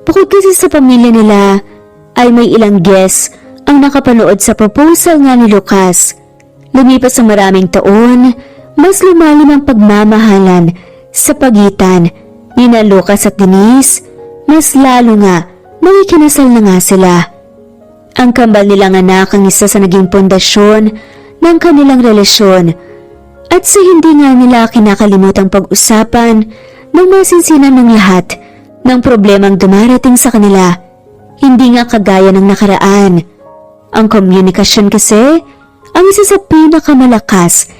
S1: Bukod kasi sa pamilya nila ay may ilang guests ang nakapanood sa proposal nga ni Lucas. Lumipas ang maraming taon, mas lumalim ang pagmamahalan sa pagitan ni na Lucas at Denise. Mas lalo nga makikinasal na nga sila. Ang kambal nilang anak ang isa sa naging pundasyon ng kanilang relasyon at sa hindi nga nila kinakalimutang pag-usapan ng masinsinan ng lahat ng problemang dumarating sa kanila. Hindi nga kagaya ng nakaraan. Ang komunikasyon kasi ang isa sa pinakamalakas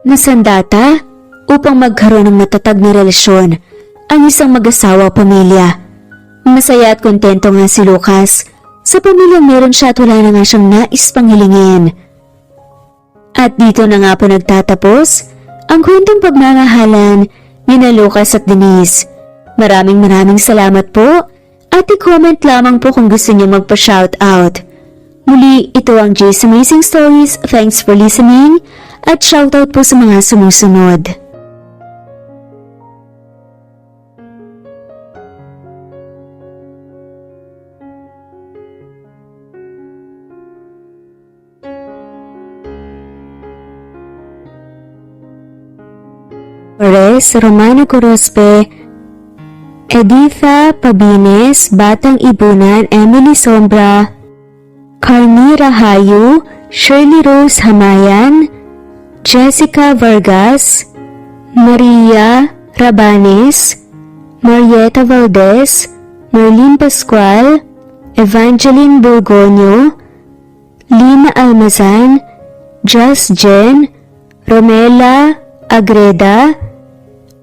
S1: na sandata upang magkaroon ng matatag na relasyon ang isang mag-asawa o pamilya. Masaya at kontento nga si Lucas. Sa pamilyang meron siya at wala na nga siyang nais panghilingin. At dito na nga po nagtatapos ang kwentong pagmamahalan ni na Lucas at Denise. Maraming salamat po at i-comment lamang po kung gusto niyo magpa-shoutout. Muli, ito ang Jay's Amazing Stories. Thanks for listening at shoutout po sa mga sumusunod. Torres, Romano Corospe, Editha Pabines, Batang Ibunan, Emily Sombra, Carmi Rahayu, Shirley Rose Hamayan, Jessica Vargas, Maria Rabanes, Marieta Valdez, Merlin Pascual, Evangeline Burgonio, Lina Almazan, Just Jen, Romela Agreda,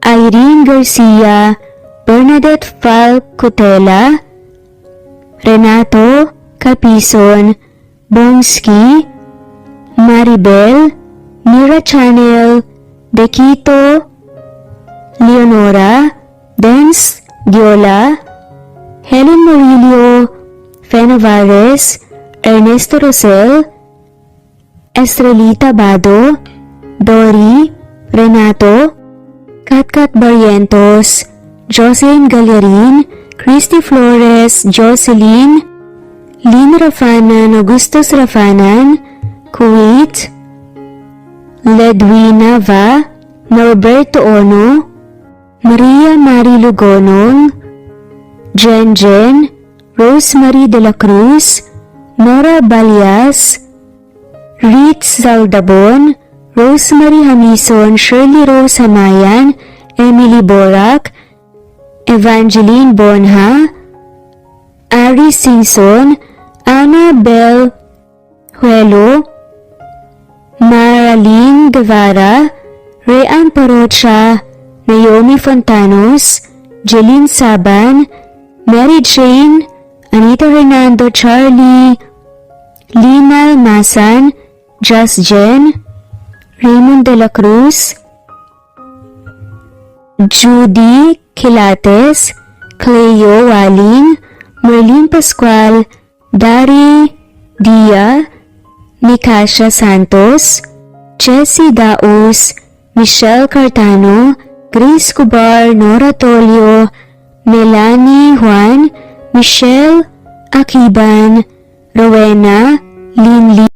S1: Irene Garcia, Bernadette Falcotela, Renato Capison, Bongski, Maribel, Mira Channel, Dekito, Leonora, Dens Diola, Helen Murillo, Fenovares, Ernesto Rosel, Estrelita Bado, Dory, Renato, Katkat Barrientos, Jocelyn Gallarin, Christy Flores, Jocelyn, Lynn Rafanan, Augustus Rafanan, Kuwait, Ledwina Va, Norberto Ono, Maria Mari Lugonong, Jen Jen, Rosemary de la Cruz, Nora Balias, Ritz Zaldabon, Rosemary Hamison, Shirley Rose Hamayan, Emily Borak, Evangeline Bonha, Ari Singson, Annabel Huelo, Maraline Guevara, Rayan Parocha, Naomi Fontanos, Jeline Saban, Mary Jane, Anita Hernando, Charlie, Lina Masan, Just Jen, Raymond de la Cruz, Judy Quilates, Cleo Waling, Merlin Pascual, Dari Dia, Nicasha Santos, Jessie Daos, Michelle Cartano, Grace Cubar, Nora Tolio, Melanie Juan, Michelle Akiban, Rowena, Linley,